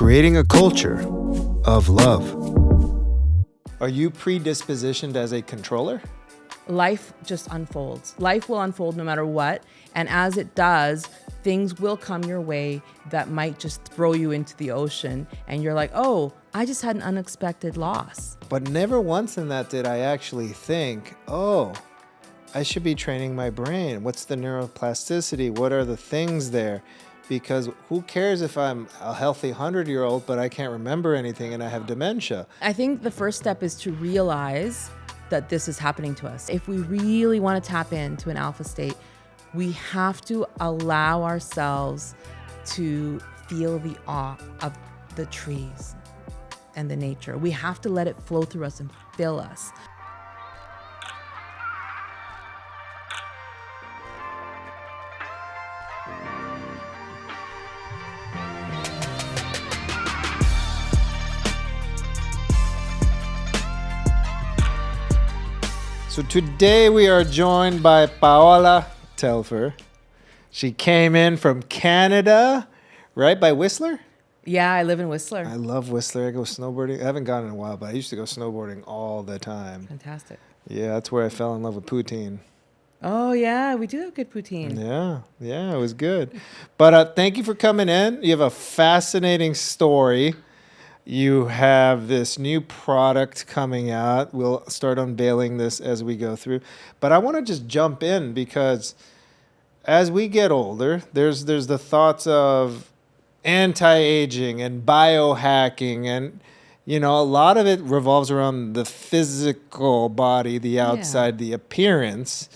creating a culture of love. Are you predispositioned as a controller? Life just unfolds. Life will unfold no matter what. And as it does, things will come your way that might just throw you into the ocean. And you're like, oh, I just had an unexpected loss. But never once in that did I actually think, oh, I should be training my brain. What's the neuroplasticity? What are the things there? Because who cares if I'm a healthy 100-year-old, but I can't remember anything and I have dementia? I think the first step is to realize that this is happening to us. If we really want to tap into an alpha state, we have to allow ourselves to feel the awe of the trees and the nature. We have to let it flow through us and fill us. So today we are joined by Paola Telfer. She came in from Canada, right, by Whistler? Yeah, I live in Whistler. I love Whistler. I go snowboarding. I haven't gone in a while, but I used to go snowboarding all the time. Fantastic. Yeah, that's where I fell in love with poutine. Oh, yeah, we do have good poutine. Yeah, it was good. But thank you for coming in. You have a fascinating story. You have this new product coming out. We'll start unveiling this as we go through. But I want to just jump in because as we get older, there's the thoughts of anti-aging and biohacking, and a lot of it revolves around the physical body, the outside, the appearance.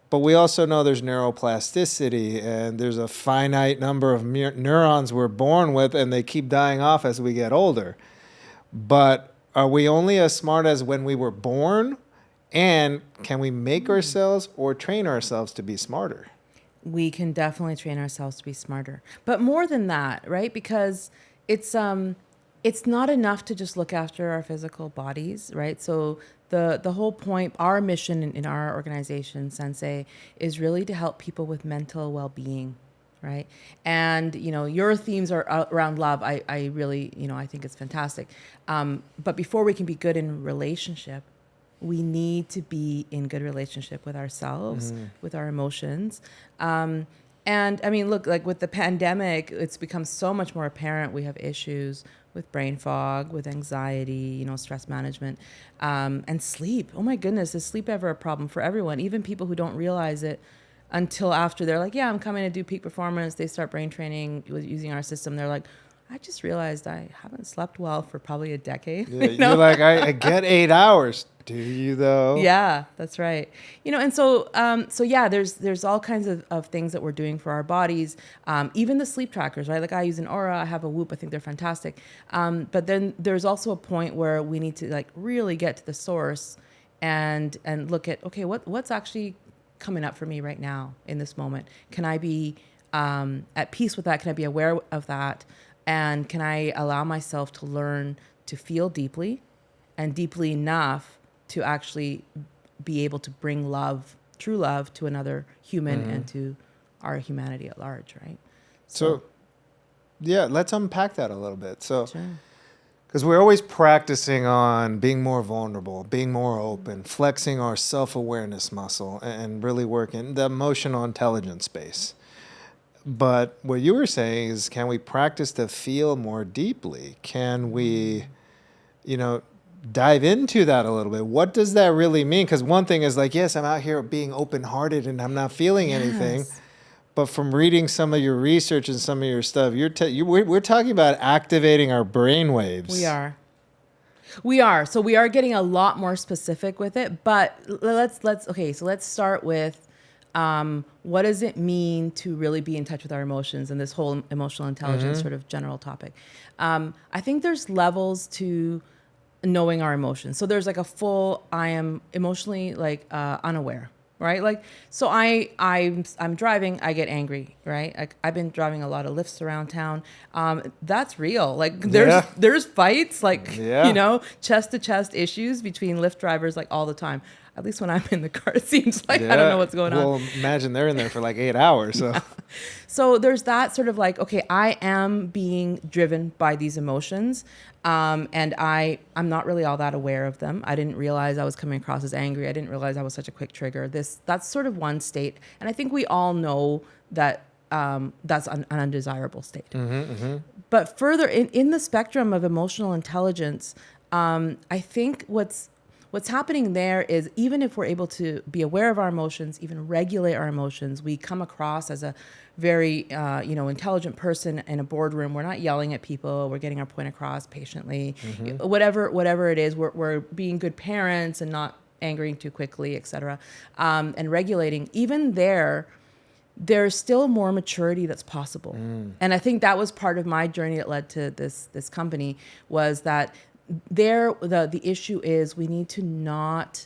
But we also know there's neuroplasticity, and there's a finite number of neurons we're born with, and they keep dying off as we get older. But are we only as smart as when we were born? And can we make ourselves or train ourselves to be smarter? We can definitely train ourselves to be smarter. But more than that, right? Because it's not enough to just look after our physical bodies, right? So the whole point, our mission in our organization, Sens.ai, is really to help people with mental well-being, right? And, your themes are around love. I really, I think it's fantastic. But before we can be good in relationship, we need to be in good relationship with ourselves, with our emotions. And I mean, look, like with the pandemic, it's become so much more apparent we have issues with brain fog, with anxiety, stress management, and sleep. Oh my goodness, is sleep ever a problem for everyone? Even people who don't realize it until after they're like, yeah, I'm coming to do peak performance. They start brain training using our system. They're like, I just realized I haven't slept well for probably a decade. Yeah, you're like, I get 8 hours. Do you though? Yeah, that's right. And so yeah, there's all kinds of things that we're doing for our bodies. Even the sleep trackers, right? Like I use an Aura, I have a Whoop. I think they're fantastic. But then there's also a point where we need to like really get to the source and look at, okay, what's actually coming up for me right now in this moment? Can I be at peace with that? Can I be aware of that? And can I allow myself to learn to feel deeply and deeply enough to actually be able to bring love, true love, to another human and to our humanity at large, right? So yeah, let's unpack that a little bit. So, Sure. because we're always practicing on being more vulnerable, being more open, flexing our self-awareness muscle, and really working the emotional intelligence space. But what you were saying is, can we practice to feel more deeply? Can we, dive into that a little bit? What does that really mean? Because one thing is like, yes, I'm out here being open-hearted and I'm not feeling anything. But from reading some of your research and some of your stuff, we're talking about activating our brain waves. We are. So we are getting a lot more specific with it. But let's start with what does it mean to really be in touch with our emotions and this whole emotional intelligence sort of general topic. I think there's levels to knowing our emotions. So there's like a full, I am emotionally like unaware, right? Like, so I'm driving, I get angry, right? I've been driving a lot of lifts around town. That's real. Like there's fights, like, chest to chest issues between Lyft drivers, like all the time. At least when I'm in the car, it seems like I don't know what's going on. Well, imagine they're in there for like 8 hours. So So there's that sort of like, okay, I am being driven by these emotions, and I'm not really all that aware of them. I didn't realize I was coming across as angry. I didn't realize I was such a quick trigger. That's sort of one state, and I think we all know that that's an undesirable state. But further in the spectrum of emotional intelligence, I think what's happening there is, even if we're able to be aware of our emotions, even regulate our emotions, we come across as a very intelligent person in a boardroom. We're not yelling at people. We're getting our point across patiently. Whatever it is, we're being good parents and not angering too quickly, etc. And regulating. Even there's still more maturity that's possible. And I think that was part of my journey that led to this company, was that the issue is we need to not,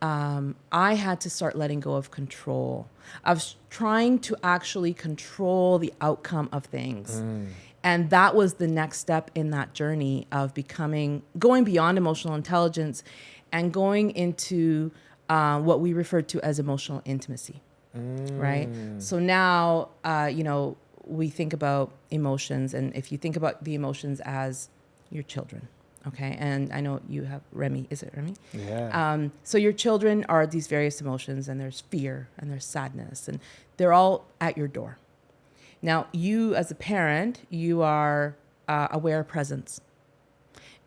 I had to start letting go of control. I was trying to actually control the outcome of things. And that was the next step in that journey of going beyond emotional intelligence and going into what we refer to as emotional intimacy. Right? So now, we think about emotions, and if you think about the emotions as your children, okay? And I know you have Remy. Is it Remy? yeah. So your children are these various emotions, and there's fear, and there's sadness, and they're all at your door. Now, you as a parent, you are aware of presence.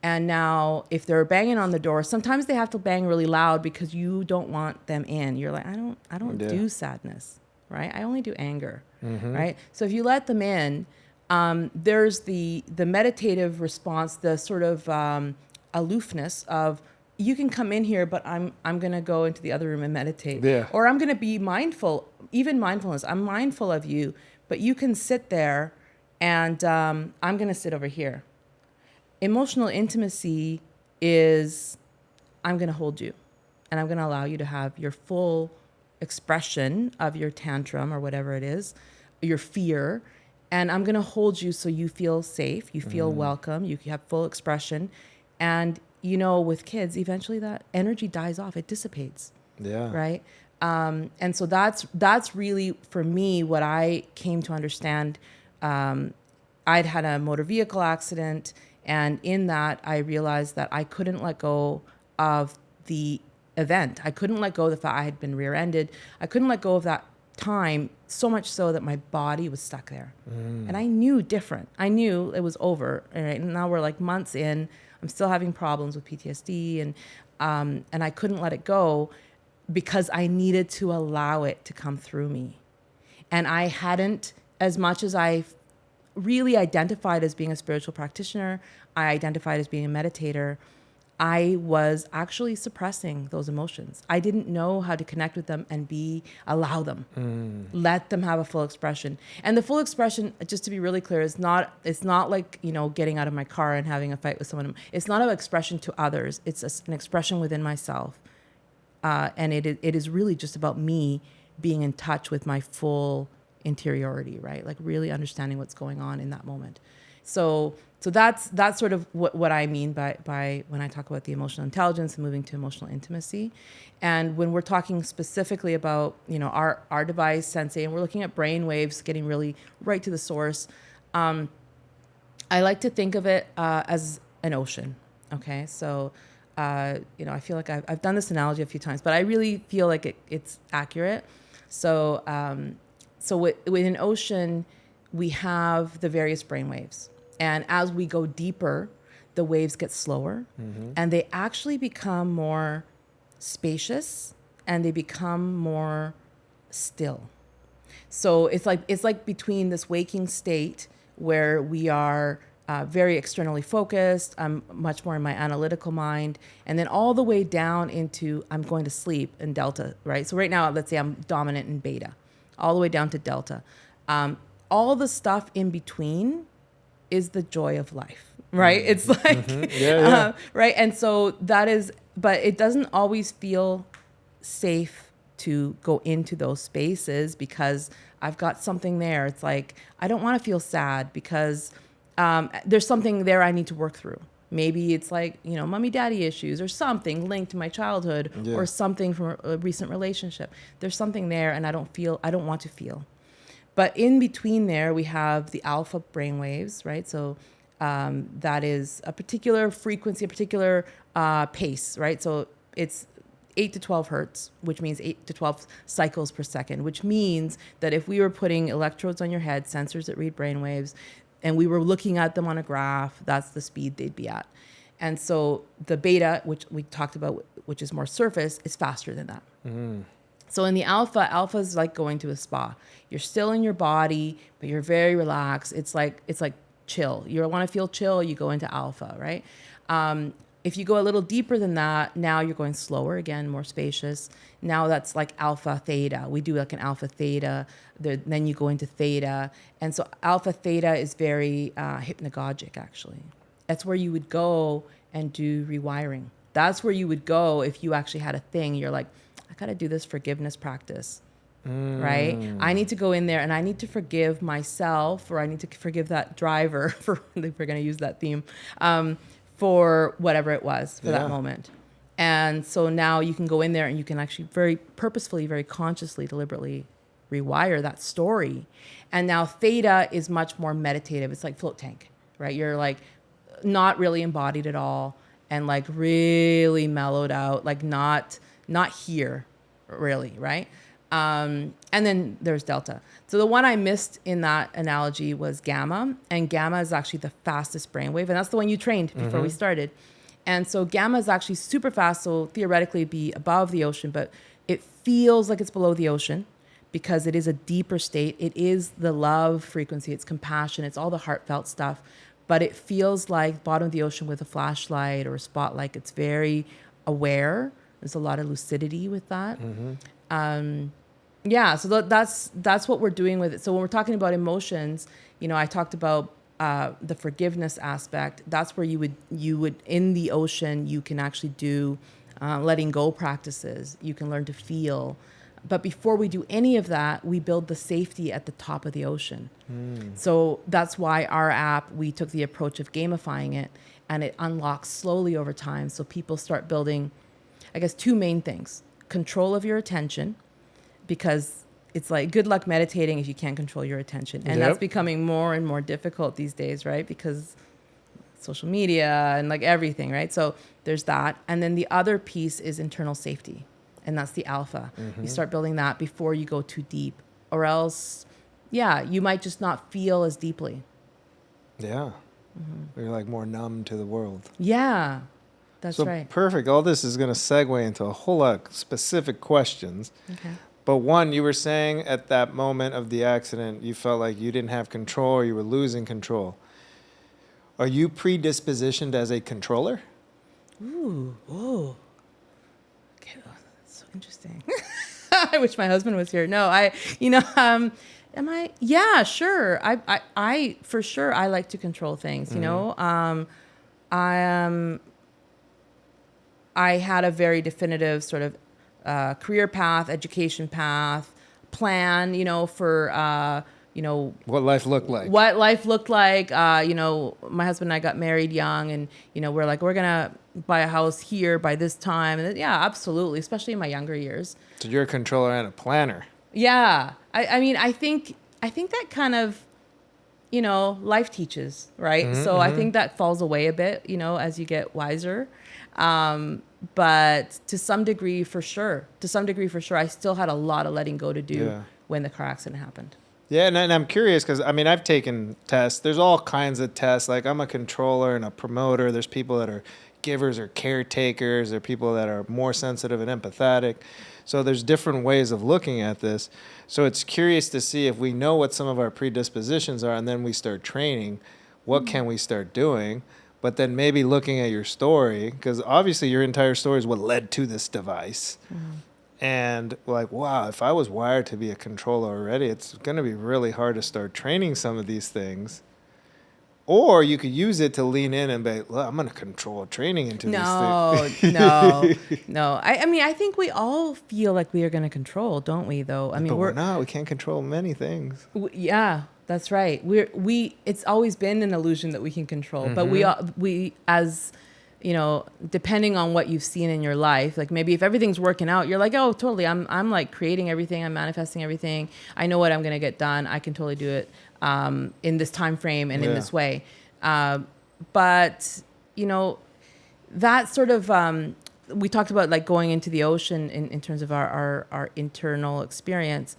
And now, if they're banging on the door, sometimes they have to bang really loud because you don't want them in. You're like, I don't do sadness, right? I only do anger, right? So if you let them in, there's the meditative response, the sort of aloofness of, you can come in here, but I'm gonna go into the other room and meditate, or I'm gonna be mindful, even mindfulness. I'm mindful of you, but you can sit there, and I'm gonna sit over here. Emotional intimacy is, I'm going to hold you, and I'm going to allow you to have your full expression of your tantrum or whatever it is, your fear, and I'm going to hold you so you feel safe, you feel welcome, you have full expression. And, with kids, eventually that energy dies off, it dissipates. Yeah. Right? And so that's really, for me, what I came to understand. I'd had a motor vehicle accident, and in that, I realized that I couldn't let go of the event. I couldn't let go of the fact I had been rear-ended. I couldn't let go of that time, so much so that my body was stuck there. And I knew different. I knew it was over. Right? And now we're like months in. I'm still having problems with PTSD, and I couldn't let it go because I needed to allow it to come through me. And I hadn't, as much as I really identified as being a spiritual practitioner, I identified as being a meditator, I was actually suppressing those emotions. I didn't know how to connect with them and allow them, let them have a full expression. And the full expression, just to be really clear, it's not like, getting out of my car and having a fight with someone. It's not an expression to others. It's an expression within myself. And it is really just about me being in touch with my full interiority, right? Like really understanding what's going on in that moment. So that's sort of what I mean by when I talk about the emotional intelligence and moving to emotional intimacy. And when we're talking specifically about, our device, Sens.ai, and we're looking at brain waves, getting really right to the source, I like to think of it as an ocean, okay? So, I feel like I've done this analogy a few times, but I really feel like it's accurate. So, with an ocean, we have the various brain waves. And as we go deeper, the waves get slower, and they actually become more spacious, and they become more still. So it's like between this waking state where we are very externally focused, I'm much more in my analytical mind, and then all the way down into I'm going to sleep in delta, right? So right now, let's say I'm dominant in beta, all the way down to delta. All the stuff in between is the joy of life, right? It's like, right? And so that is, but it doesn't always feel safe to go into those spaces because I've got something there. It's like, I don't want to feel sad because there's something there I need to work through. Maybe it's like, mommy daddy issues or something linked to my childhood or something from a recent relationship. There's something there and I don't want to feel. But in between there, we have the alpha brainwaves, right? So that is a particular frequency, a particular pace, right? So it's 8 to 12 hertz, which means 8 to 12 cycles per second, which means that if we were putting electrodes on your head, sensors that read brainwaves, and we were looking at them on a graph, that's the speed they'd be at. And so the beta, which we talked about, which is more surface, is faster than that. So in the alpha is like going to a spa. You're still in your body, but you're very relaxed. It's like chill. You want to feel chill, you go into alpha, right? If you go a little deeper than that, now you're going slower again, more spacious. Now that's like alpha theta. We do like an alpha theta. Then you go into theta. And so alpha theta is very hypnagogic, actually. That's where you would go and do rewiring. That's where you would go if you actually had a thing. You're like, I got to do this forgiveness practice, right? I need to go in there and I need to forgive myself, or I need to forgive that driver, if we're going to use that theme, for whatever it was for that moment. And so now you can go in there and you can actually very purposefully, very consciously, deliberately rewire that story. And now theta is much more meditative. It's like float tank, right? You're like not really embodied at all and like really mellowed out, like not here really, right? And then there's delta. So the one I missed in that analogy was gamma, and gamma is actually the fastest brainwave, and that's the one you trained before we started. And so gamma is actually super fast, so theoretically it'd be above the ocean, but it feels like it's below the ocean because it is a deeper state. It is the love frequency, it's compassion, it's all the heartfelt stuff, but it feels like bottom of the ocean with a flashlight or a spotlight. It's very aware. There's a lot of lucidity with that. So that's what we're doing with it. So when we're talking about emotions, I talked about the forgiveness aspect. That's where you would in the ocean, you can actually do letting go practices. You can learn to feel. But before we do any of that, we build the safety at the top of the ocean. So that's why our app, we took the approach of gamifying it, and it unlocks slowly over time. So people start building, I guess, two main things: control of your attention, because it's like good luck meditating if you can't control your attention. And that's becoming more and more difficult these days, right? Because social media and like everything, right? So there's that. And then the other piece is internal safety. And that's the alpha. You start building that before you go too deep, or else, you might just not feel as deeply. Yeah. You're like more numb to the world. Yeah. That's right. Perfect. All this is going to segue into a whole lot of specific questions. Okay. But one, you were saying at that moment of the accident, you felt like you didn't have control or you were losing control. Are you predispositioned as a controller? Ooh. Okay, that's so interesting. I wish my husband was here. No, am I? Yeah, sure. I for sure, I like to control things, I had a very definitive sort of career path, education path, plan, for, what life looked like. My husband and I got married young, and, we're like, we're going to buy a house here by this time. And yeah, absolutely. Especially in my younger years. So you're a controller and a planner. Yeah. I think that kind of, life teaches, right? So I think that falls away a bit, as you get wiser. But to some degree, for sure, I still had a lot of letting go to do when the car accident happened. Yeah, and I'm curious because, I've taken tests. There's all kinds of tests. Like, I'm a controller and a promoter. There's people that are givers or caretakers. There are people that are more sensitive and empathetic. So there's different ways of looking at this. So it's curious to see if we know what some of our predispositions are, and then we start training, what can we start doing? But then maybe looking at your story, because obviously your entire story is what led to this device. And like, wow, if I was wired to be a controller already, it's going to be really hard to start training some of these things. Or you could use it to lean in and be, well, I'm going to control training into these things. No. I think we all feel like we are going to control, don't we, though? But we're not. We can't control many things. Yeah, That's right. It's always been an illusion that we can control, but we as you know, depending on what you've seen in your life, like maybe if everything's working out, you're like, oh, totally. I'm like creating everything. I'm manifesting everything. I know what I'm going to get done. I can totally do it in this time frame and in this way. But you know, that sort of, we talked about like going into the ocean in terms of our internal experience.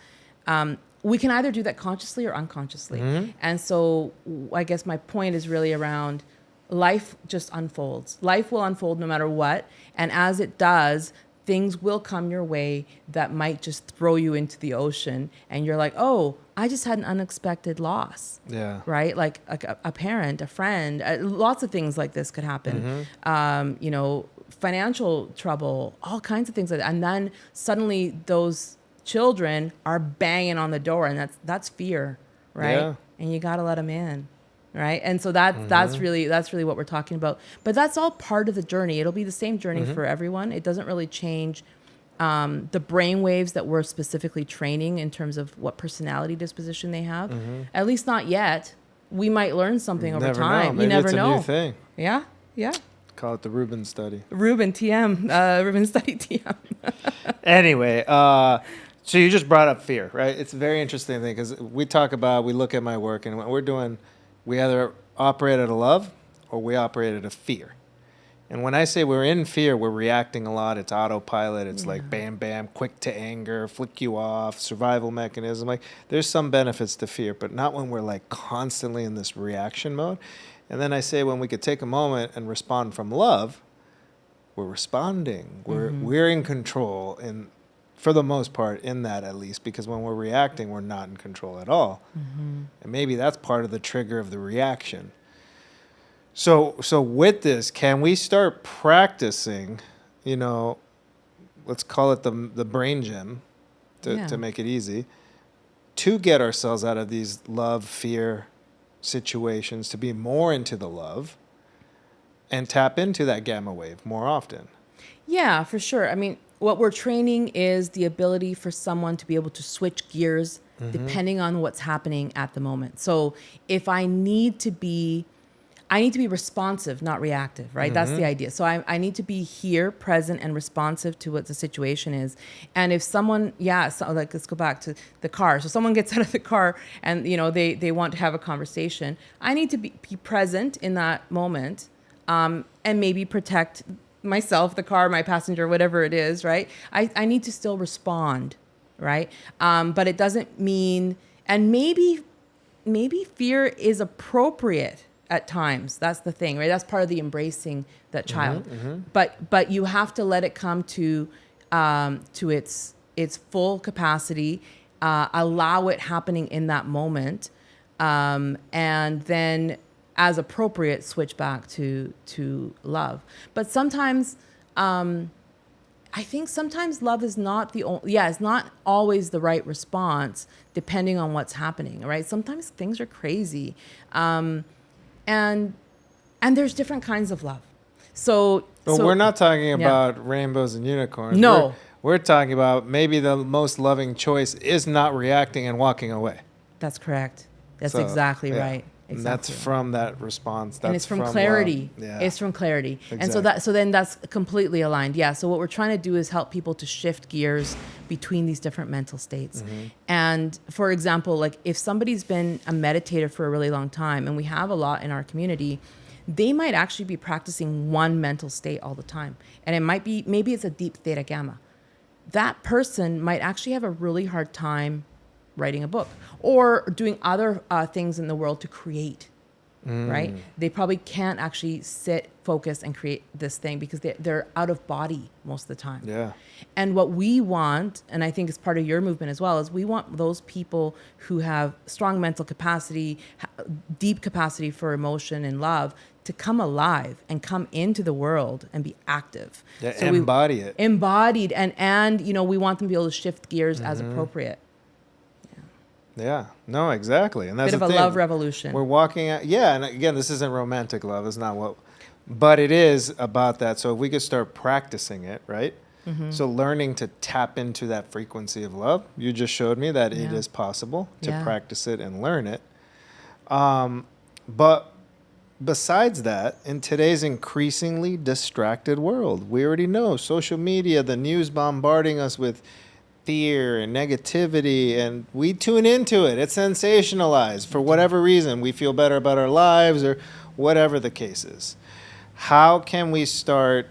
We can either do that consciously or unconsciously. And so I guess my point is really around life just unfolds. Life will unfold no matter what. And as it does, things will come your way that might just throw you into the ocean. And you're like, oh, I just had an unexpected loss. Yeah. Right? Like a parent, a friend, lots of things like this could happen. You know, financial trouble, all kinds of things like that. And then suddenly those children are banging on the door, and that's fear, right? Yeah. And you got to let them in. Right. And so that's really what we're talking about. But that's all part of the journey. It'll be the same journey for everyone. It doesn't really change the brain waves that we're specifically training in terms of what personality disposition they have. At least not yet. We might learn something over time. Maybe You never it's know. a new thing. Yeah. Yeah. Call it the Ruben study. Ruben TM. Ruben study TM. Anyway, so you just brought up fear, right? It's a very interesting thing because we look at my work, and what we're doing, we either operate out of love or we operate out of fear. And when I say we're in fear, we're reacting a lot. It's autopilot. It's like bam, bam, quick to anger, flick you off, survival mechanism. Like there's some benefits to fear, but not when we're like constantly in this reaction mode. And then I say when we could take a moment and respond from love, we're responding. We're in control, and for the most part, in that at least, because when we're reacting, we're not in control at all. And maybe that's part of the trigger of the reaction. So with this, can we start practicing, you know, let's call it the brain gym to make it easy, to get ourselves out of these love, fear situations, to be more into the love and tap into that gamma wave more often? Yeah, for sure. I mean, what we're training is the ability for someone to be able to switch gears depending on what's happening at the moment. So if I need to be responsive, not reactive, right? That's the idea. So I need to be here, present, and responsive to what the situation is. And if someone, like let's go back to the car. So someone gets out of the car and, you know, they want to have a conversation. I need to be present in that moment and maybe protect myself, the car, my passenger, whatever it is, right? I need to still respond, right? But it doesn't mean, and maybe fear is appropriate at times. That's the thing, right? That's part of the embracing that child. But you have to let it come to its full capacity, allow it happening in that moment, and then as appropriate, switch back to love. But sometimes, I think sometimes love is not it's not always the right response, depending on what's happening, right? Sometimes things are crazy. And there's different kinds of love. So we're not talking about rainbows and unicorns. No. We're talking about maybe the most loving choice is not reacting and walking away. That's correct. That's exactly right. Exactly. And that's from that response. And it's from clarity. Yeah. It's from clarity. Exactly. And so then that's completely aligned. Yeah. So what we're trying to do is help people to shift gears between these different mental states. And for example, like if somebody's been a meditator for a really long time, and we have a lot in our community, they might actually be practicing one mental state all the time. And it might be, maybe it's a deep theta gamma. That person might actually have a really hard time writing a book or doing other things in the world to create, right? They probably can't actually sit, focus, and create this thing because they're out of body most of the time. Yeah. And what we want, and I think it's part of your movement as well, is we want those people who have strong mental capacity, deep capacity for emotion and love to come alive and come into the world and be active. Yeah, so embody it. Embodied. And you know, we want them to be able to shift gears as appropriate. Yeah, no, exactly. And that's bit of a thing. Love revolution. We're walking out. Yeah, and again, this isn't romantic love. It's not what, but it is about that. So if we could start practicing it, right? So learning to tap into that frequency of love. You just showed me that it is possible to practice it and learn it. But besides that, in today's increasingly distracted world, we already know social media, the news bombarding us with fear and negativity, and we tune into it. It's sensationalized for whatever reason. We feel better about our lives or whatever the case is. How can we start?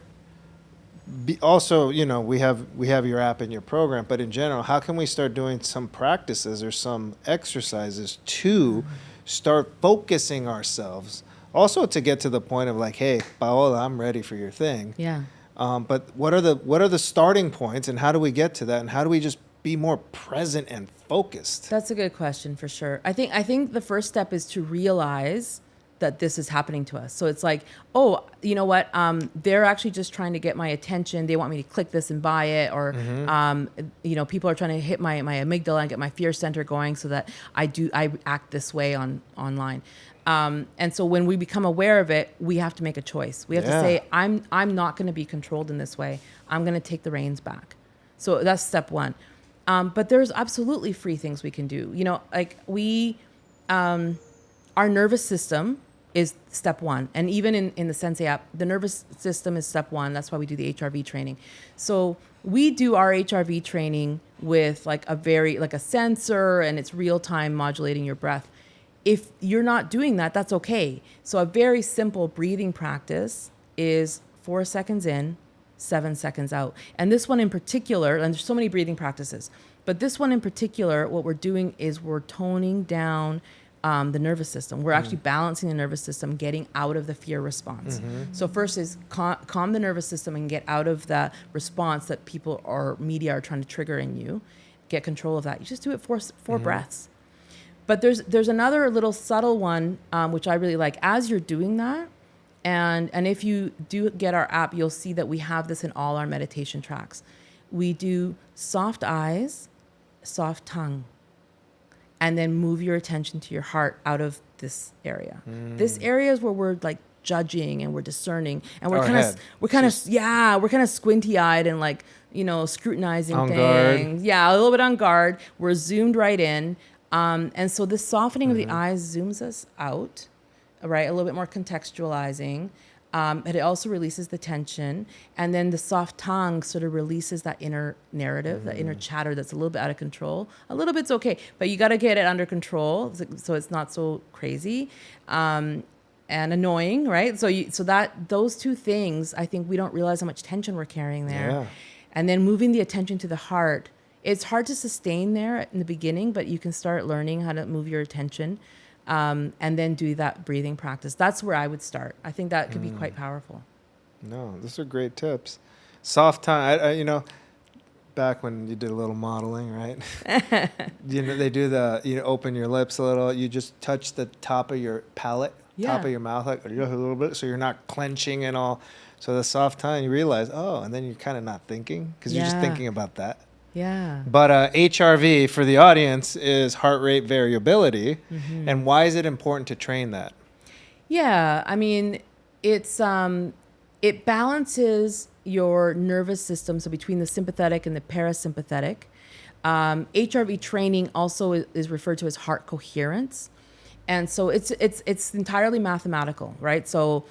Also, we have your app and your program, but in general, how can we start doing some practices or some exercises to start focusing ourselves? Also, to get to the point of like, hey, Paola, I'm ready for your thing. Yeah. But what are the starting points, and how do we get to that, and how do we just be more present and focused? That's a good question for sure. I think the first step is to realize that this is happening to us. So it's like, oh, you know what? They're actually just trying to get my attention. They want me to click this and buy it, or people are trying to hit my amygdala and get my fear center going, so that I act this way online. And so when we become aware of it, we have to make a choice. We have to say, I'm not going to be controlled in this way. I'm going to take the reins back. So that's step one. But there's absolutely free things we can do. Like our nervous system is step one. And even in the Sens.ai app, the nervous system is step one. That's why we do the HRV training. So we do our HRV training with like a sensor, and it's real time modulating your breath. If you're not doing that, that's okay. So a very simple breathing practice is 4 seconds in, 7 seconds out. And this one in particular, and there's so many breathing practices, but this one in particular, what we're doing is we're toning down the nervous system. We're actually balancing the nervous system, getting out of the fear response. So first is calm the nervous system and get out of the response that people or media are trying to trigger in you. Get control of that. You just do it four breaths. But there's another little subtle one, which I really like. As you're doing that, and if you do get our app, you'll see that we have this in all our meditation tracks. We do soft eyes, soft tongue, and then move your attention to your heart out of this area. This area is where we're like judging and we're discerning, and we're kind of squinty eyed and like scrutinizing on things. Guard. Yeah, a little bit on guard. We're zoomed right in. And so this softening of the eyes zooms us out, right? A little bit more contextualizing. But it also releases the tension. And then the soft tongue sort of releases that inner narrative, that inner chatter that's a little bit out of control. A little bit's okay, but you got to get it under control so it's not so crazy and annoying, right? So those two things, I think we don't realize how much tension we're carrying there. Yeah. And then moving the attention to the heart. It's hard to sustain there in the beginning, but you can start learning how to move your attention and then do that breathing practice. That's where I would start. I think that could be quite powerful. No, those are great tips. Soft tongue, back when you did a little modeling, right? They do open your lips a little. You just touch the top of your palate, top of your mouth, like a little bit, so you're not clenching and all. So the soft tongue, you realize, and then you're kind of not thinking because you're just thinking about that. Yeah. But HRV for the audience is heart rate variability. And why is it important to train that? Yeah, I mean, it balances your nervous system, so between the sympathetic and the parasympathetic. HRV training also is referred to as heart coherence. And so it's entirely mathematical, right? So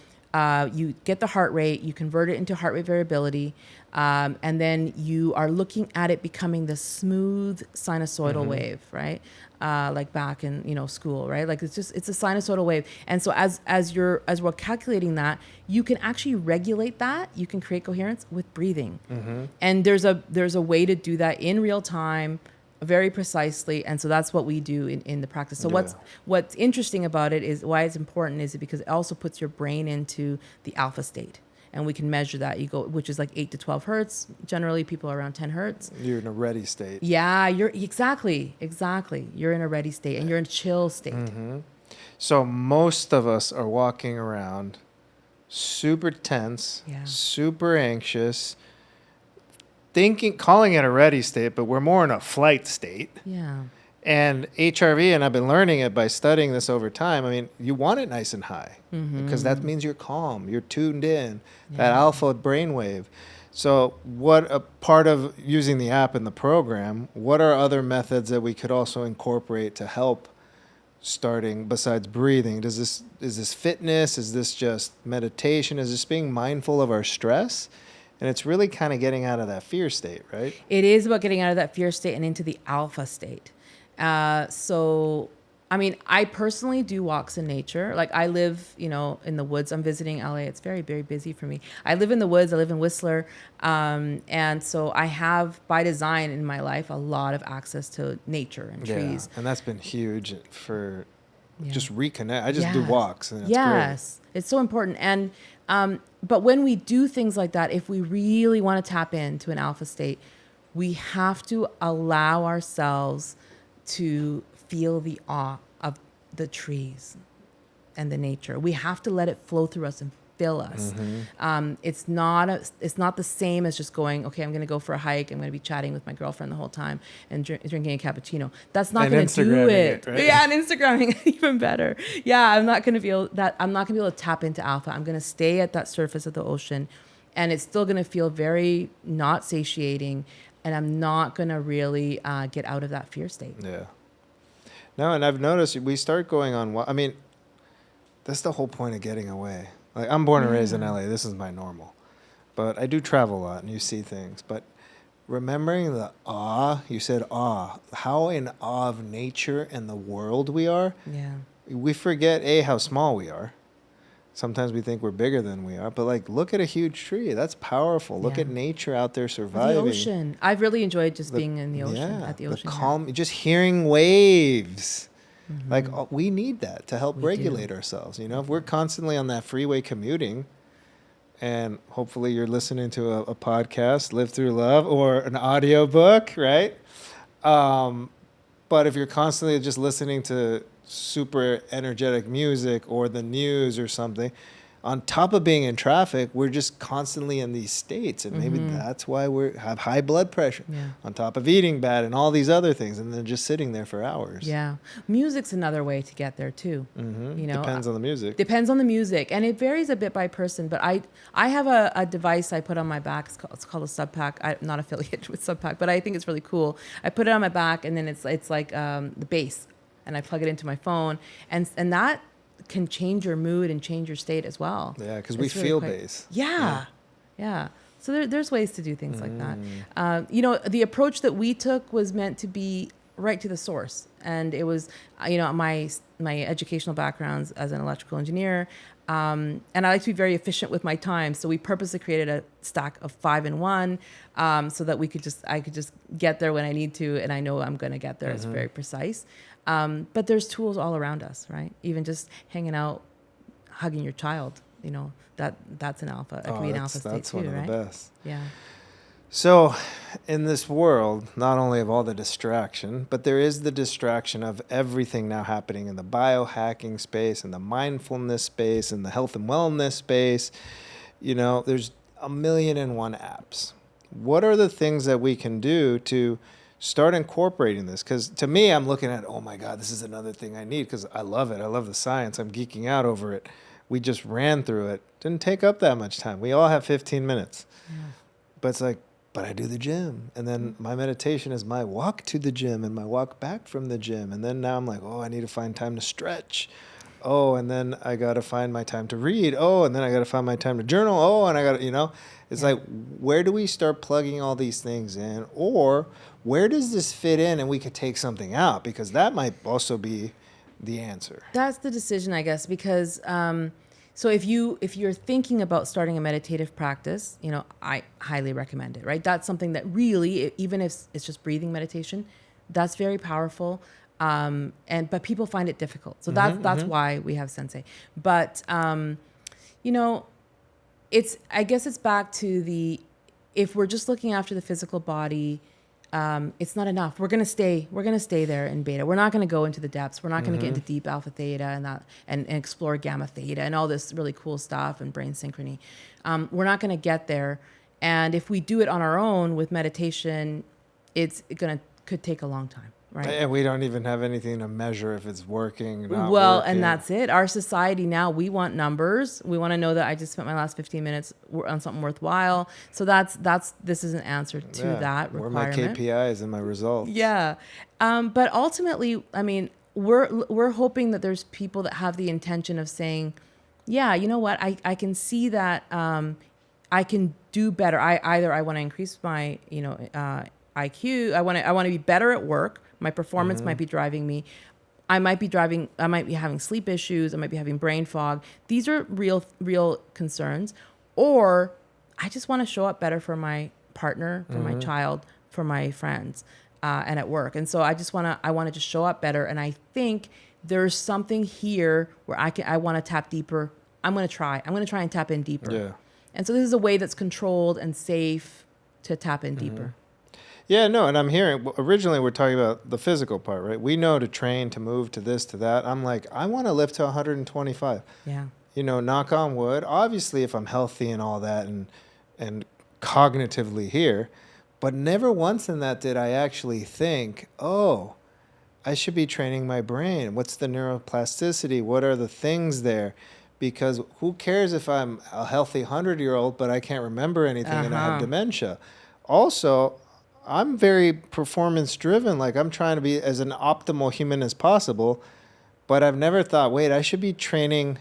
you get the heart rate, you convert it into heart rate variability, and then you are looking at it becoming the smooth sinusoidal wave, right? Like back in school, right? Like it's a sinusoidal wave. And so as we're calculating that, you can actually regulate that. You can create coherence with breathing. And there's a way to do that in real time, very precisely, and so that's what we do in the practice. So what's interesting about it is why it's important is because it also puts your brain into the alpha state, and we can measure that. Which is like 8 to 12 hertz. Generally, people are around 10 hertz. You're in a ready state. Yeah, you're exactly. You're in a ready state, and you're in a chill state. So most of us are walking around super tense, super anxious, calling it a ready state, but we're more in a flight state. Yeah. And HRV, and I've been learning it by studying this over time. I mean, you want it nice and high because that means you're calm, you're tuned in, that alpha brainwave. So what a part of using the app and the program, what are other methods that we could also incorporate to help starting besides breathing? Is this fitness? Is this just meditation? Is this being mindful of our stress? And it's really kind of getting out of that fear state, right? It is about getting out of that fear state and into the alpha state. So, I mean, I personally do walks in nature. Like I live, in the woods. I'm visiting LA. It's very, very busy for me. I live in the woods. I live in Whistler. And so I have, by design in my life, a lot of access to nature and trees. And that's been huge for Yeah. just reconnect. I just do walks, and it's Yes, it's so important. And but when we do things like that, if we really want to tap into an alpha state, we have to allow ourselves to feel the awe of the trees and the nature. We have to let it flow through us and fill us. It's not the same as just going, okay, I'm going to go for a hike. I'm going to be chatting with my girlfriend the whole time and drinking a cappuccino. That's not going to do it. Right? Yeah, and Instagramming even better. Yeah, I'm not going to be able to tap into alpha. I'm going to stay at that surface of the ocean, and it's still going to feel very not satiating, and I'm not going to really get out of that fear state. Yeah. No, and I've noticed we start going on. I mean, that's the whole point of getting away. Like I'm born and raised in LA. This is my normal. But I do travel a lot and you see things. But remembering the awe, you said awe, how in awe of nature and the world we are. Yeah. We forget, how small we are. Sometimes we think we're bigger than we are. But like, look at a huge tree. That's powerful. Look at nature out there surviving. The ocean. I've really enjoyed just being in the ocean, at the ocean. The calm, just hearing waves. Like we need that to help regulate ourselves. If we're constantly on that freeway commuting, and hopefully you're listening to a podcast, Live Through Love, or an audio book, right? But if you're constantly just listening to super energetic music or the news or something, on top of being in traffic, we're just constantly in these states. And maybe that's why we have high blood pressure on top of eating bad and all these other things. And then just sitting there for hours. Yeah. Music's another way to get there too. Depends on the music. Depends on the music. And it varies a bit by person. But I have a device I put on my back. It's called a Sub Pack. I'm not affiliated with Sub Pack, but I think it's really cool. I put it on my back, and then it's like the bass. And I plug it into my phone. And that can change your mood and change your state as well. Yeah, because we feel bass. Yeah. So there's ways to do things like that. The approach that we took was meant to be right to the source. And it was, my educational backgrounds as an electrical engineer. And I like to be very efficient with my time. So we purposely created a stack of 5-in-1 so that I could just get there when I need to. And I know I'm going to get there. It's very precise. But there's tools all around us, right? Even just hanging out, hugging your child, that's an alpha. It can be an alpha state that's too, one of right? the best. Yeah. So in this world, not only of all the distraction, but there is the distraction of everything now happening in the biohacking space and the mindfulness space and the health and wellness space. There's 1,000,001 apps. What are the things that we can do to start incorporating this? Because to me, I'm looking at, oh my God, this is another thing I need because I love it. I love the science. I'm geeking out over it. We just ran through it. Didn't take up that much time. We all have 15 minutes. Yeah. But it's like, but I do the gym. And then my meditation is my walk to the gym and my walk back from the gym. And then now I'm like, I need to find time to stretch. Oh, and then I got to find my time to read. Oh, and then I got to find my time to journal. Oh, and I got to, it's like, where do we start plugging all these things in? Or where does this fit in and we could take something out? Because that might also be the answer. That's the decision, I guess, because so if you're thinking about starting a meditative practice, I highly recommend it, right? That's something that really, even if it's just breathing meditation, that's very powerful. But people find it difficult. So that's why we have Sensei. But, I guess it's back to if we're just looking after the physical body, it's not enough. We're going to stay there in beta. We're not going to go into the depths. We're not going to get into deep alpha theta and explore gamma theta and all this really cool stuff and brain synchrony. We're not going to get there. And if we do it on our own with meditation, could take a long time. Right. And we don't even have anything to measure if it's working. Not well, working. And that's it. Our society now, we want numbers. We want to know that I just spent my last 15 minutes on something worthwhile. So this is an answer to that requirement. Where my KPIs and my results. Yeah. But ultimately, we're hoping that there's people that have the intention of saying, yeah, you know what, I can see that I can do better. I want to increase my IQ. I want to be better at work. My performance might be driving me. I might be having sleep issues. I might be having brain fog. These are real concerns. Or I just want to show up better for my partner, for my child, for my friends, and at work. And so I want to just show up better. And I think there's something here where I want to tap deeper. I'm going to try and tap in deeper. Yeah. And so this is a way that's controlled and safe to tap in deeper. Yeah, no, and I'm hearing, originally we're talking about the physical part, right? We know to train, to move, to this, to that. I'm like, I want to live to 125. Yeah. Knock on wood. Obviously, if I'm healthy and all that and cognitively here, but never once in that did I actually think, oh, I should be training my brain. What's the neuroplasticity? What are the things there? Because who cares if I'm a healthy 100-year-old, but I can't remember anything and I have dementia. Also, I'm very performance driven. Like I'm trying to be as an optimal human as possible, but I've never thought, wait, I should be training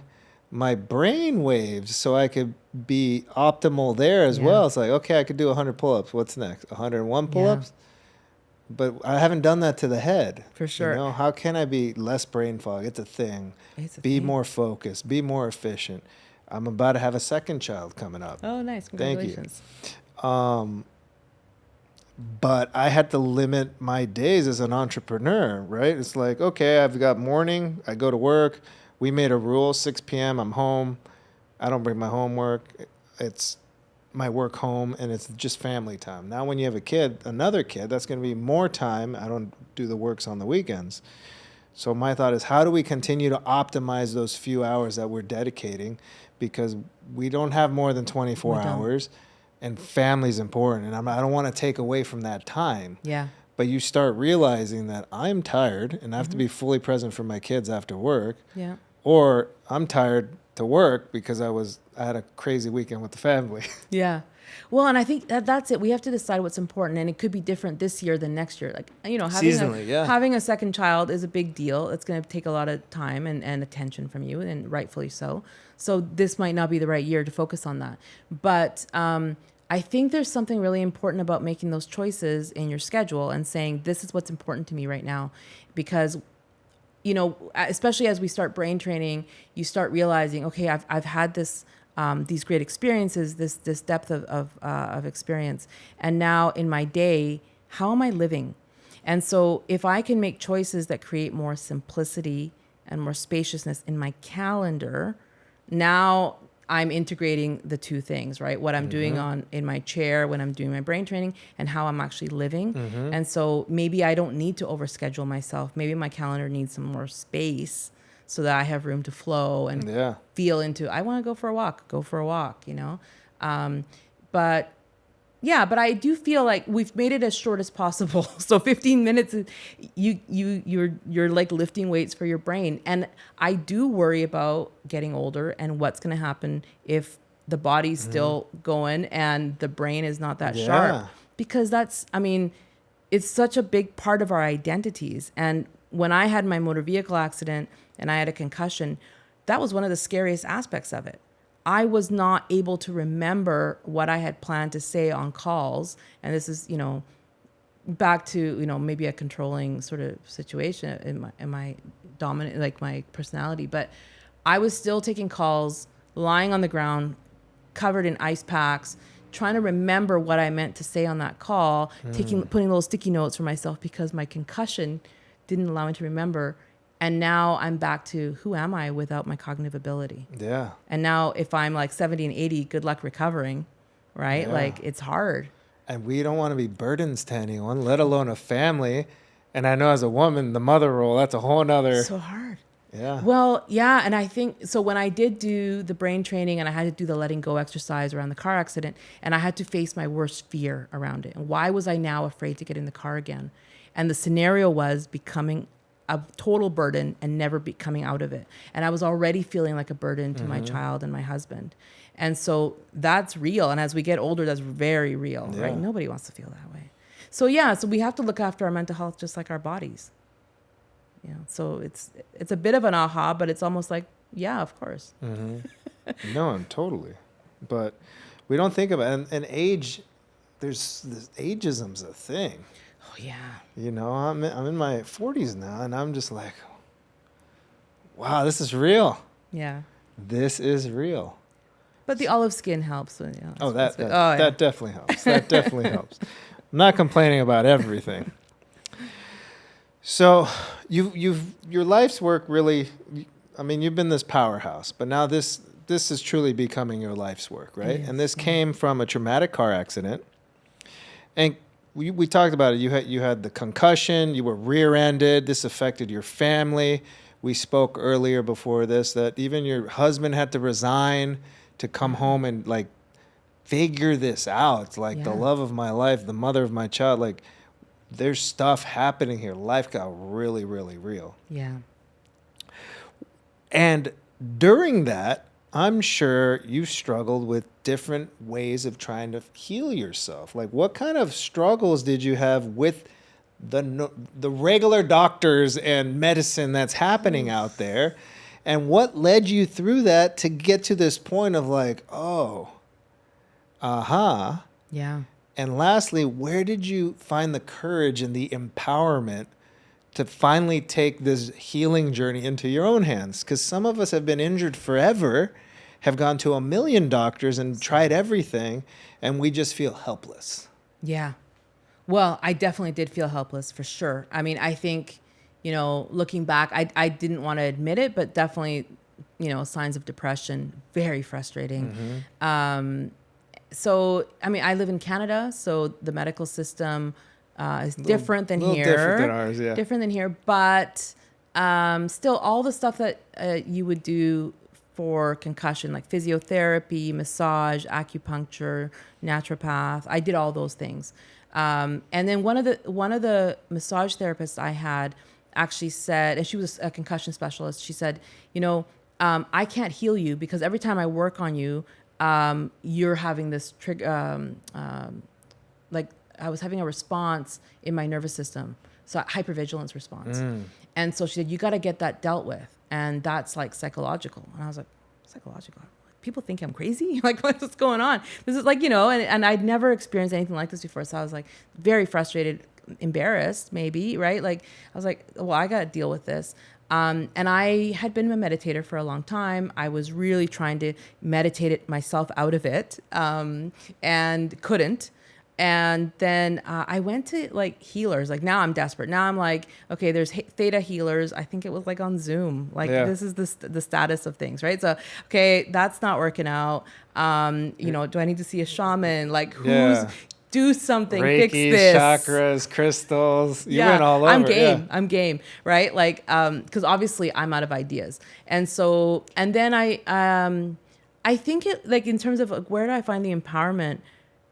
my brain waves so I could be optimal there as well. It's like, okay, I could do 100 pull-ups. What's next? 101 pull-ups? But I haven't done that to the head. For sure. How can I be less brain fog? It's a thing. Be more focused. Be more efficient. I'm about to have a second child coming up. Oh, nice. Congratulations. Thank you. But I had to limit my days as an entrepreneur, right? It's like, okay, I've got morning, I go to work. We made a rule, 6 p.m., I'm home. I don't bring my homework. It's my work home, and it's just family time. Now when you have another kid, that's going to be more time. I don't do the works on the weekends. So my thought is, how do we continue to optimize those few hours that we're dedicating? Because we don't have more than 24 hours. And family's important, and I don't want to take away from that time. Yeah. But you start realizing that I'm tired, and I have to be fully present for my kids after work. Yeah. Or I'm tired to work because I had a crazy weekend with the family. Yeah. Well, and I think that's it. We have to decide what's important, and it could be different this year than next year. Like, having a second child is a big deal. It's going to take a lot of time and attention from you, and rightfully so. So this might not be the right year to focus on that. But I think there's something really important about making those choices in your schedule and saying, this is what's important to me right now. Because, especially as we start brain training, you start realizing, okay, I've had these great experiences, this depth of experience. And now in my day, how am I living? And so if I can make choices that create more simplicity and more spaciousness in my calendar, now I'm integrating the two things, right? What I'm doing in my chair when I'm doing my brain training and how I'm actually living. And so maybe I don't need to overschedule myself. Maybe my calendar needs some more space so that I have room to flow and feel into, I want to go for a walk, But I do feel like we've made it as short as possible. So 15 minutes, you're like lifting weights for your brain. And I do worry about getting older and what's going to happen if the body's still going and the brain is not that sharp. Because it's such a big part of our identities. And when I had my motor vehicle accident and I had a concussion, that was one of the scariest aspects of it. I was not able to remember what I had planned to say on calls. And this is, back to, maybe a controlling sort of situation in my dominant, like my personality. But I was still taking calls, lying on the ground, covered in ice packs, trying to remember what I meant to say on that call, putting little sticky notes for myself because my concussion didn't allow me to remember. And now I'm back to who am I without my cognitive ability? Yeah. And now if I'm like 70 and 80, good luck recovering, right? Yeah. Like it's hard. And we don't want to be burdens to anyone, let alone a family. And I know as a woman, the mother role, that's a whole nother. So hard. Yeah. Well, yeah. And I think, so when I did do the brain training and I had to do the letting go exercise around the car accident, and I had to face my worst fear around it. And why was I now afraid to get in the car again? And the scenario was becoming a total burden and never be coming out of it. And I was already feeling like a burden to my child and my husband. And so that's real. And as we get older, that's very real, right? Nobody wants to feel that way. So so we have to look after our mental health just like our bodies. So it's a bit of an aha, but it's almost like, yeah, of course. No, I'm totally. But we don't think about it. And age, there's this ageism's a thing. Oh yeah. I'm in my 40s now, and I'm just like, wow, this is real. Yeah. This is real. But the olive skin helps. So, That definitely helps. That definitely helps. I'm not complaining about everything. So your life's work really, you've been this powerhouse, but now this is truly becoming your life's work, right? Yes, And this came from a traumatic car accident. And we talked about it. You had the concussion, you were rear-ended, this affected your family. We spoke earlier before this that even your husband had to resign to come home and like figure this out. Like the love of my life, the mother of my child, like there's stuff happening here. Life got really, really real. Yeah. And during that, I'm sure you struggled with different ways of trying to heal yourself. Like what kind of struggles did you have with the regular doctors and medicine that's happening out there? And what led you through that to get to this point of like, oh, aha. Yeah. And lastly, where did you find the courage and the empowerment to finally take this healing journey into your own hands? Because some of us have been injured forever, have gone to 1 million doctors and tried everything, and we just feel helpless. Yeah. Well, I definitely did feel helpless for sure. I mean, I think, looking back, I didn't want to admit it, but definitely, signs of depression, very frustrating. So, I live in Canada, so the medical system is different than here. Different than ours, yeah. Different than here, but still all the stuff that you would do for concussion, like physiotherapy, massage, acupuncture, naturopath, I did all those things. And then one of the massage therapists I had actually said, and she was a concussion specialist, she said, I can't heal you because every time I work on you, you're having this trigger, like I was having a response in my nervous system. So hypervigilance response. And so she said, you got to get that dealt with. And that's like psychological. And I was like, psychological? People think I'm crazy? Like, what's going on? This is like, and I'd never experienced anything like this before. So I was like very frustrated, embarrassed maybe, right? Like, I was like, well, I got to deal with this. And I had been a meditator for a long time. I was really trying to meditate myself out of it, and couldn't. And then I went to like healers. Like now I'm desperate. Now I'm like, okay, there's theta healers. I think it was like on Zoom. Like this is the status of things, right? So, okay, that's not working out. Do I need to see a shaman? Like do something, Reiki, fix this. chakras, crystals. You went all over. I'm game. I'm game, right? Like, because obviously I'm out of ideas. And so, and then I think it like in terms of like, where do I find the empowerment?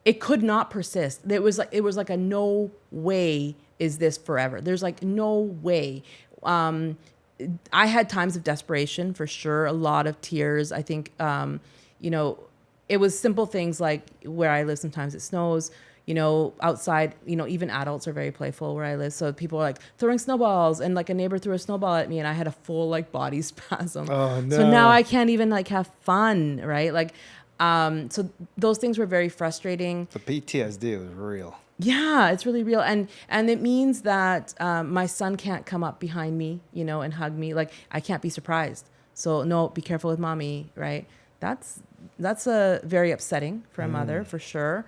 It could not persist. It was like a no way is this forever. There's like no way. I had times of desperation for sure, a lot of tears. I think, it was simple things like where I live, sometimes it snows, outside, even adults are very playful where I live. So people are like throwing snowballs, and like a neighbor threw a snowball at me and I had a full like body spasm. Oh no. So now I can't even like have fun, right? Like, so those things were very frustrating. The PTSD was real. Yeah, it's really real. And it means that my son can't come up behind me, and hug me. Like I can't be surprised. So no, be careful with mommy, right? That's a very upsetting for a mother for sure.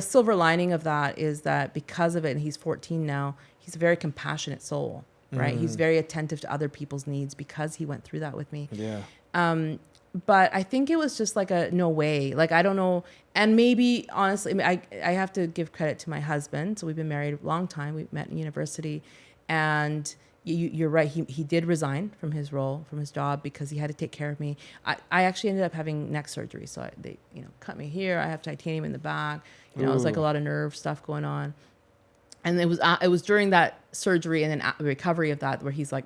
Silver lining of that is that because of it, and he's 14 now, he's a very compassionate soul, right? He's very attentive to other people's needs because he went through that with me. Yeah. But I think it was just like a no way. Like, I don't know. And maybe, honestly, I have to give credit to my husband. So we've been married a long time. We met in university. And you're right. He did resign from his role, from his job, because he had to take care of me. I actually ended up having neck surgery. So they cut me here. I have titanium in the back. It was like a lot of nerve stuff going on. And it was during that surgery and then recovery of that where he's like,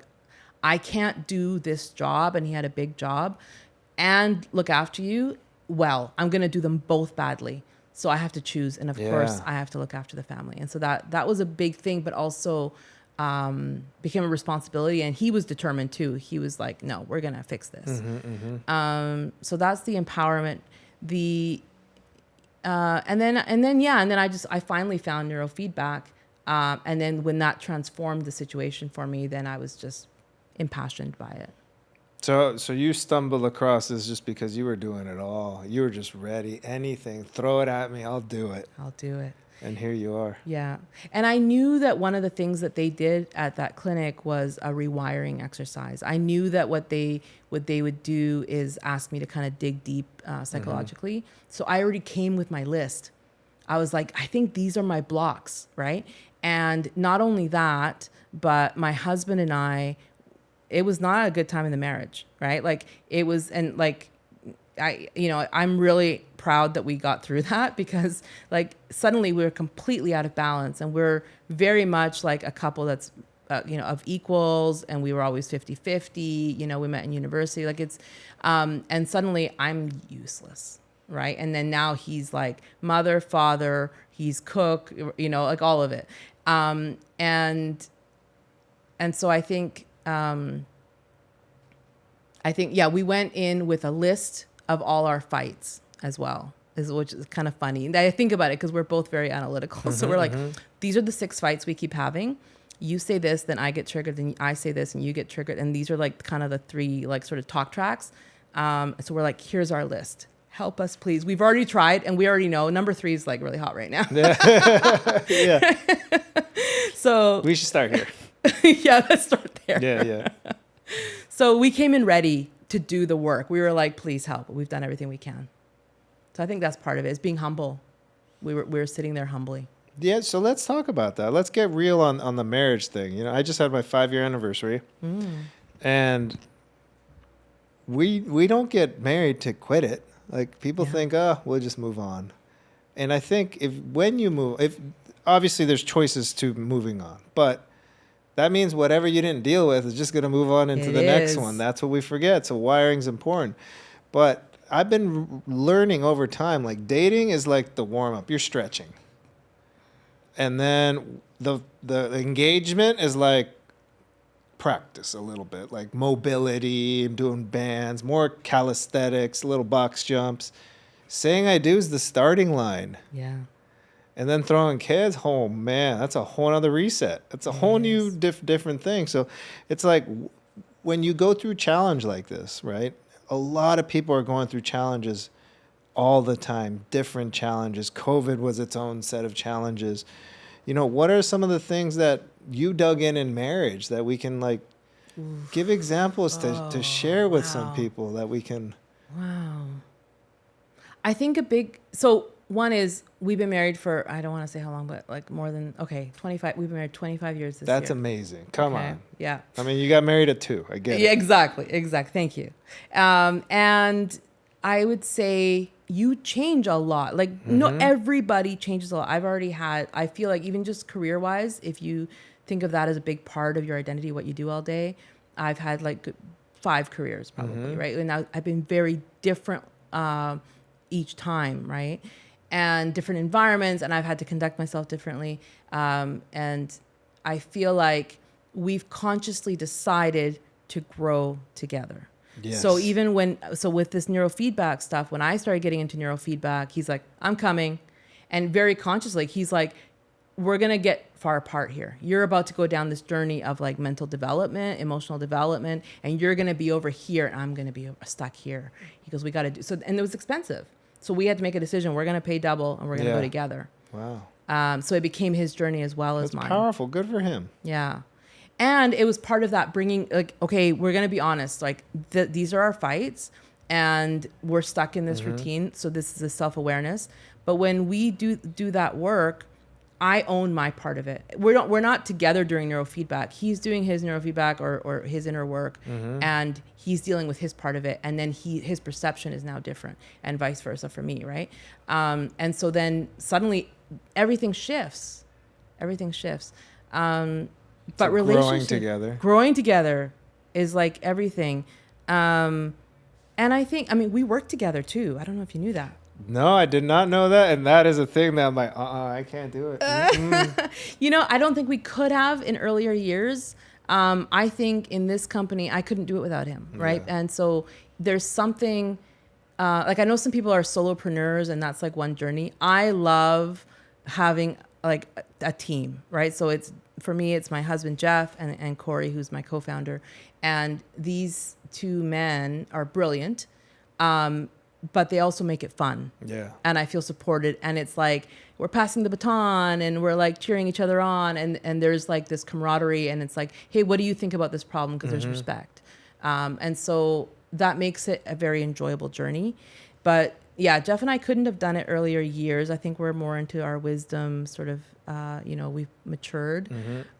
I can't do this job, and he had a big job, and look after you well. I'm going to do them both badly. So I have to choose. And of course, I have to look after the family. And so that was a big thing, but also became a responsibility. And he was determined too. He was like, no, we're going to fix this. So that's the empowerment. And then I finally found neurofeedback. And then when that transformed the situation for me, then I was just impassioned by it. So you stumbled across this just because you were doing it all. You were just ready. Anything, throw it at me, I'll do it. I'll do it. And here you are. Yeah. And I knew that one of the things that they did at that clinic was a rewiring exercise. I knew that what they would do is ask me to kind of dig deep psychologically. So I already came with my list. I was like, I think these are my blocks, right? And not only that, but my husband and I, it was not a good time in the marriage, right? Like it was, and like, I'm really proud that we got through that, because like suddenly we were completely out of balance, and we're very much like a couple that's, of equals, and we were always 50-50, we met in university, like it's, and suddenly I'm useless, right? And then now he's like mother, father, he's cook, like all of it. And so I think, we went in with a list of all our fights as well, which is kind of funny. And I think about it because we're both very analytical. So we're like, these are the 6 fights we keep having. You say this, then I get triggered, then I say this, and you get triggered. And these are like kind of the 3 like sort of talk tracks. So we're like, here's our list. Help us, please. We've already tried, and we already know number 3 is like really hot right now. Yeah. So we should start here. Yeah, let's start there. Yeah. So we came in ready to do the work. We were like, please help. We've done everything we can. So I think that's part of it, is being humble. We were sitting there humbly. Yeah, so let's talk about that. Let's get real on the marriage thing. I just had my 5-year anniversary. And we don't get married to quit it. Like people think, we'll just move on. And I think if obviously there's choices to moving on, but that means whatever you didn't deal with is just going to move on into the next one. That's what we forget. So wiring's important. But I've been learning over time, like dating is like the warm up. You're stretching. And then the engagement is like practice a little bit, like mobility, I'm doing bands, more calisthenics, little box jumps. Saying I do is the starting line. Yeah. And then throwing kids home, man, that's a whole other reset. It's a whole new different thing. So it's like when you go through challenge like this, right? A lot of people are going through challenges all the time, different challenges. COVID was its own set of challenges. What are some of the things that you dug in marriage that we can like give examples to share with some people that we can? Wow. I think one is we've been married for, I don't want to say how long, but like more than, 25. We've been married 25 years this year. That's amazing. Come on. Yeah. I mean, you got married at 2. I get it. Yeah, exactly. Thank you. And I would say you change a lot. Like, no, everybody changes a lot. I feel like even just career-wise, if you think of that as a big part of your identity, what you do all day, I've had like 5 careers probably, right? And I've been very different each time, right? And different environments, and I've had to conduct myself differently. And I feel like we've consciously decided to grow together. Yes. So with this neurofeedback stuff, when I started getting into neurofeedback, he's like, I'm coming. And very consciously, he's like, we're going to get far apart here. You're about to go down this journey of like mental development, emotional development, and you're going to be over here, and I'm going to be stuck here. He goes, we got to do so. And it was expensive. So we had to make a decision. We're going to pay double, and we're going to go together. Wow. So it became his journey as well as mine. That's powerful. Good for him. Yeah. And it was part of that bringing, like, okay, we're going to be honest. Like, these are our fights, and we're stuck in this routine. So this is a self-awareness. But when we do that work, I own my part of it. We're not together during neurofeedback. He's doing his neurofeedback or his inner work, and he's dealing with his part of it. And then his perception is now different, and vice versa for me, right? And so then suddenly everything shifts. But so growing together is like everything. And I think, we work together too. I don't know if you knew that. No, I did not know that. And that is a thing that I'm like, I can't do it. I don't think we could have in earlier years. I think in this company, I couldn't do it without him, right? Yeah. And so there's something, like I know some people are solopreneurs and that's like one journey. I love having like a team, right? So for me, it's my husband, Jeff, and Corey, who's my co-founder. And these two men are brilliant. But they also make it fun. Yeah. And I feel supported. And it's like we're passing the baton and we're like cheering each other on. And there's like this camaraderie. And it's like, hey, what do you think about this problem? Because there's respect. And so that makes it a very enjoyable journey. But yeah, Jeff and I couldn't have done it earlier years. I think we're more into our wisdom, sort of, we've matured.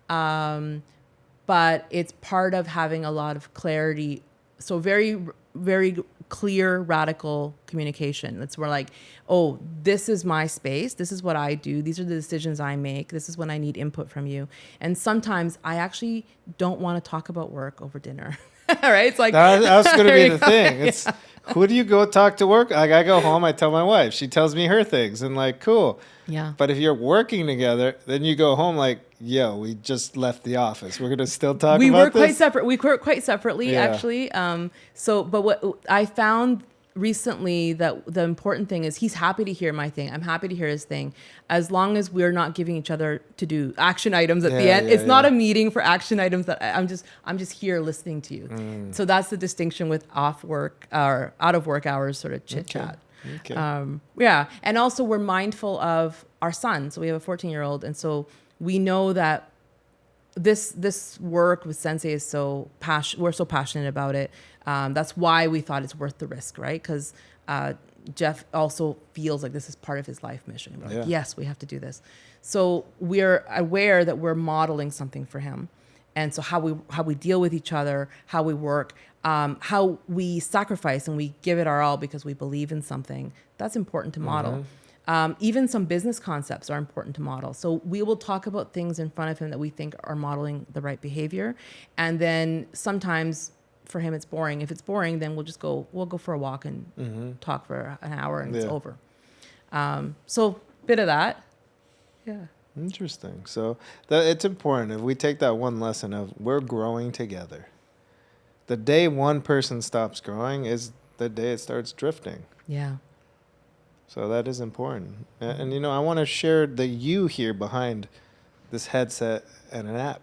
But it's part of having a lot of clarity. So very, very clear, radical communication. It's more like, oh, this is my space. This is what I do. These are the decisions I make. This is when I need input from you. And sometimes I actually don't want to talk about work over dinner. Right? It's like that's going to be the thing. It's who do you go talk to work? Like I go home, I tell my wife. She tells me her things, and like, cool. Yeah. But if you're working together, then you go home like, yo, we just left the office. We're going to still talk about this? We work quite separately, Yeah. actually. But what I found recently, that the important thing is he's happy to hear my thing. I'm happy to hear his thing. As long as we're not giving each other to do action items at the end. It's not a meeting for action items that I'm just here listening to you. So that's the distinction with off work or out of work hours sort of chit chat. Okay. And also we're mindful of our son. So we have a 14-year-old. And so we know that this work with Sensei is we're so passionate about it. That's why we thought it's worth the risk, right? Because Jeff also feels like this is part of his life mission. We're like, yes, we have to do this. So we're aware that we're modeling something for him. And so how we deal with each other, how we work, how we sacrifice and we give it our all because we believe in something, that's important to model. Even some business concepts are important to model. So we will talk about things in front of him that we think are modeling the right behavior. And then sometimes for him, it's boring. If it's boring, then we'll go for a walk and talk for an hour and it's over. So bit of that. Yeah. Interesting. So it's important if we take that one lesson of we're growing together. The day one person stops growing is the day it starts drifting. Yeah. So that is important. And I want to share the you here behind this headset and an app.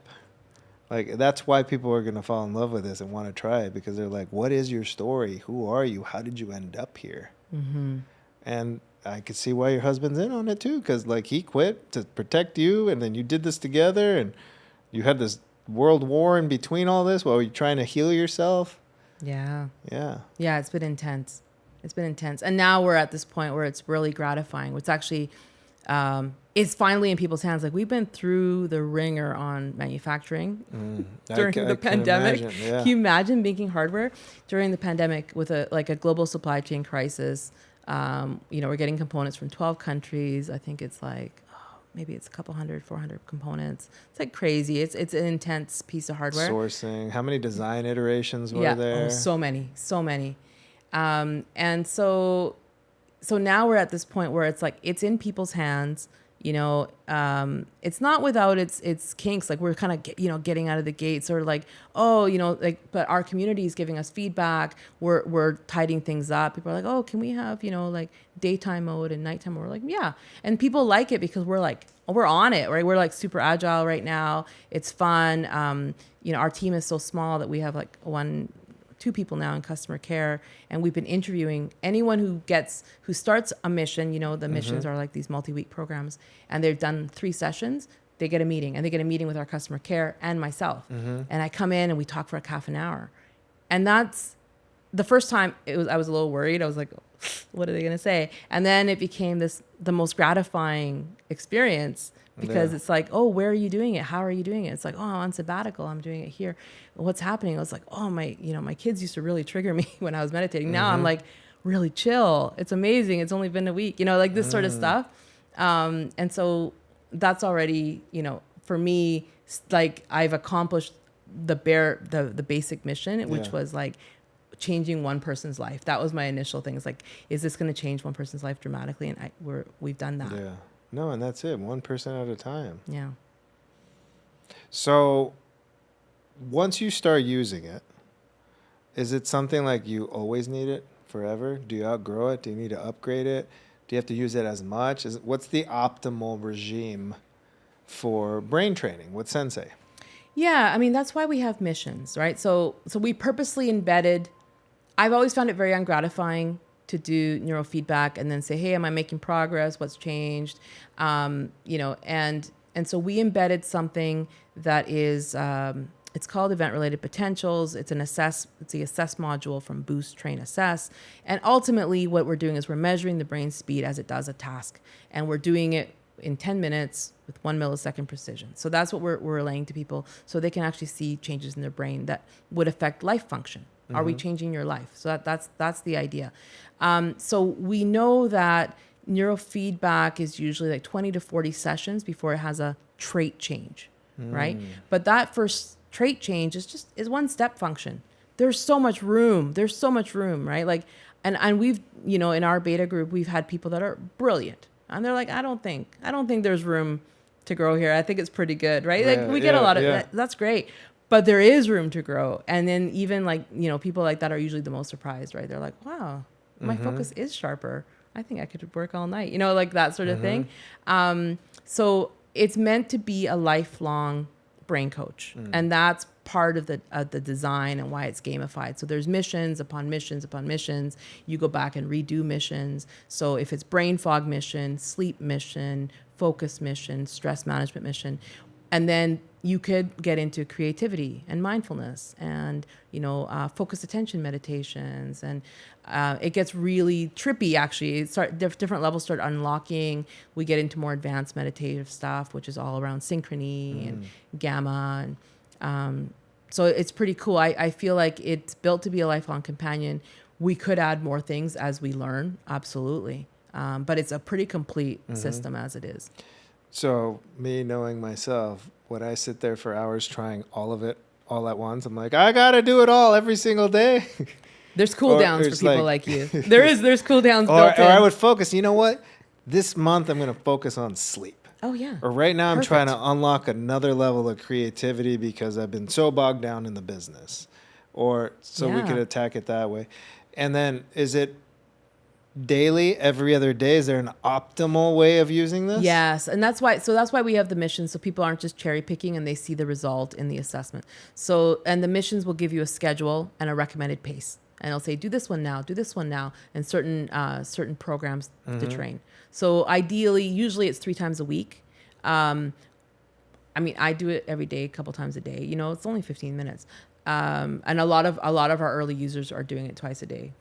Like, that's why people are going to fall in love with this and want to try it, because they're like, what is your story? Who are you? How did you end up here? And I could see why your husband's in on it too, because like he quit to protect you, and then you did this together, and you had this world war in between all this while you're trying to heal yourself. Yeah. Yeah. Yeah, it's been intense. And now we're at this point where it's really gratifying. It's actually, it's finally in people's hands. Like, we've been through the ringer on manufacturing during the pandemic. Can you imagine making hardware during the pandemic with a global supply chain crisis? We're getting components from 12 countries. I think it's like, maybe it's a couple 400 components. It's like crazy. It's an intense piece of hardware. Sourcing. How many design iterations were there? Oh, so many. And so now we're at this point where it's like, it's in people's hands. It's not without its kinks. Like, we're kind of getting out of the gates, or like, but our community is giving us feedback. We're tidying things up. People are like, oh, can we have like daytime mode and nighttime mode? We're like, yeah. And people like it because we're on it, right? We're like super agile right now. It's fun. Our team is so small that we have like 2 people now in customer care, and we've been interviewing anyone who starts a mission. The missions are like these multi-week programs, and they've done 3 sessions. They get a meeting, and they get a meeting with our customer care and myself. And I come in and we talk for a half an hour. And that's the first time I was a little worried. I was like, what are they going to say? And then it became the most gratifying experience, because it's like, oh, where are you doing it? How are you doing it? It's like, oh, I'm on sabbatical. I'm doing it here. What's happening? I was like, oh, my kids used to really trigger me when I was meditating. Now I'm like really chill. It's amazing. It's only been a week, like this sort of stuff. And so that's already, for me, like, I've accomplished the basic mission, which was like changing one person's life. That was my initial thing. It's like, is this going to change one person's life dramatically? And we've done that. Yeah. No, and that's it. 1% at a time. Yeah. So once you start using it, is it something like you always need it forever? Do you outgrow it? Do you need to upgrade it? Do you have to use it as much? What's the optimal regime for brain training with Sensei? Yeah, I mean, that's why we have missions, right? So we purposely embedded. I've always found it very ungratifying to do neurofeedback and then say, hey, am I making progress? What's changed? And so we embedded something that is, it's called event-related potentials. It's the assess module from Boost, Train, Assess. And ultimately what we're doing is we're measuring the brain speed as it does a task. And we're doing it in 10 minutes with 1 millisecond precision. So that's what we're relaying to people so they can actually see changes in their brain that would affect life function. Mm-hmm. Are we changing your life? So that's the idea. So we know that neurofeedback is usually like 20 to 40 sessions before it has a trait change, right? But that first trait change is one step function. There's so much room, right? Like, and we've, in our beta group, we've had people that are brilliant. And they're like, I don't think there's room to grow here. I think it's pretty good, right? Like we get a lot of that's great, but there is room to grow. And then even like, people like that are usually the most surprised, right? They're like, wow, my focus is sharper. I think I could work all night, like that sort of thing. So it's meant to be a lifelong brain coach. And that's part of the design and why it's gamified. So there's missions upon missions upon missions. You go back and redo missions. So if it's brain fog mission, sleep mission, focus mission, stress management mission, and then you could get into creativity and mindfulness and, focused attention meditations. And it gets really trippy, actually. Different levels start unlocking. We get into more advanced meditative stuff, which is all around synchrony and gamma. And so it's pretty cool. I feel like it's built to be a lifelong companion. We could add more things as we learn, absolutely. But it's a pretty complete system as it is. So me knowing myself, would I sit there for hours trying all of it all at once? I'm like, I got to do it all every single day. There's cool downs for people like you. There's cool downs built in. Or I would focus, you know what? This month I'm going to focus on sleep. Oh, yeah. Or right now I'm trying to unlock another level of creativity because I've been so bogged down in the business. Or so we could attack it that way. And then is it daily, every other day? Is there an optimal way of using this? Yes. And that's why we have the missions. So people aren't just cherry picking and they see the result in the assessment. So, and the missions will give you a schedule and a recommended pace. And it'll say, do this one now, and certain programs to train. So ideally, usually it's 3 times a week. I do it every day, a couple times a day. It's only 15 minutes. And a lot of our early users are doing it twice a day,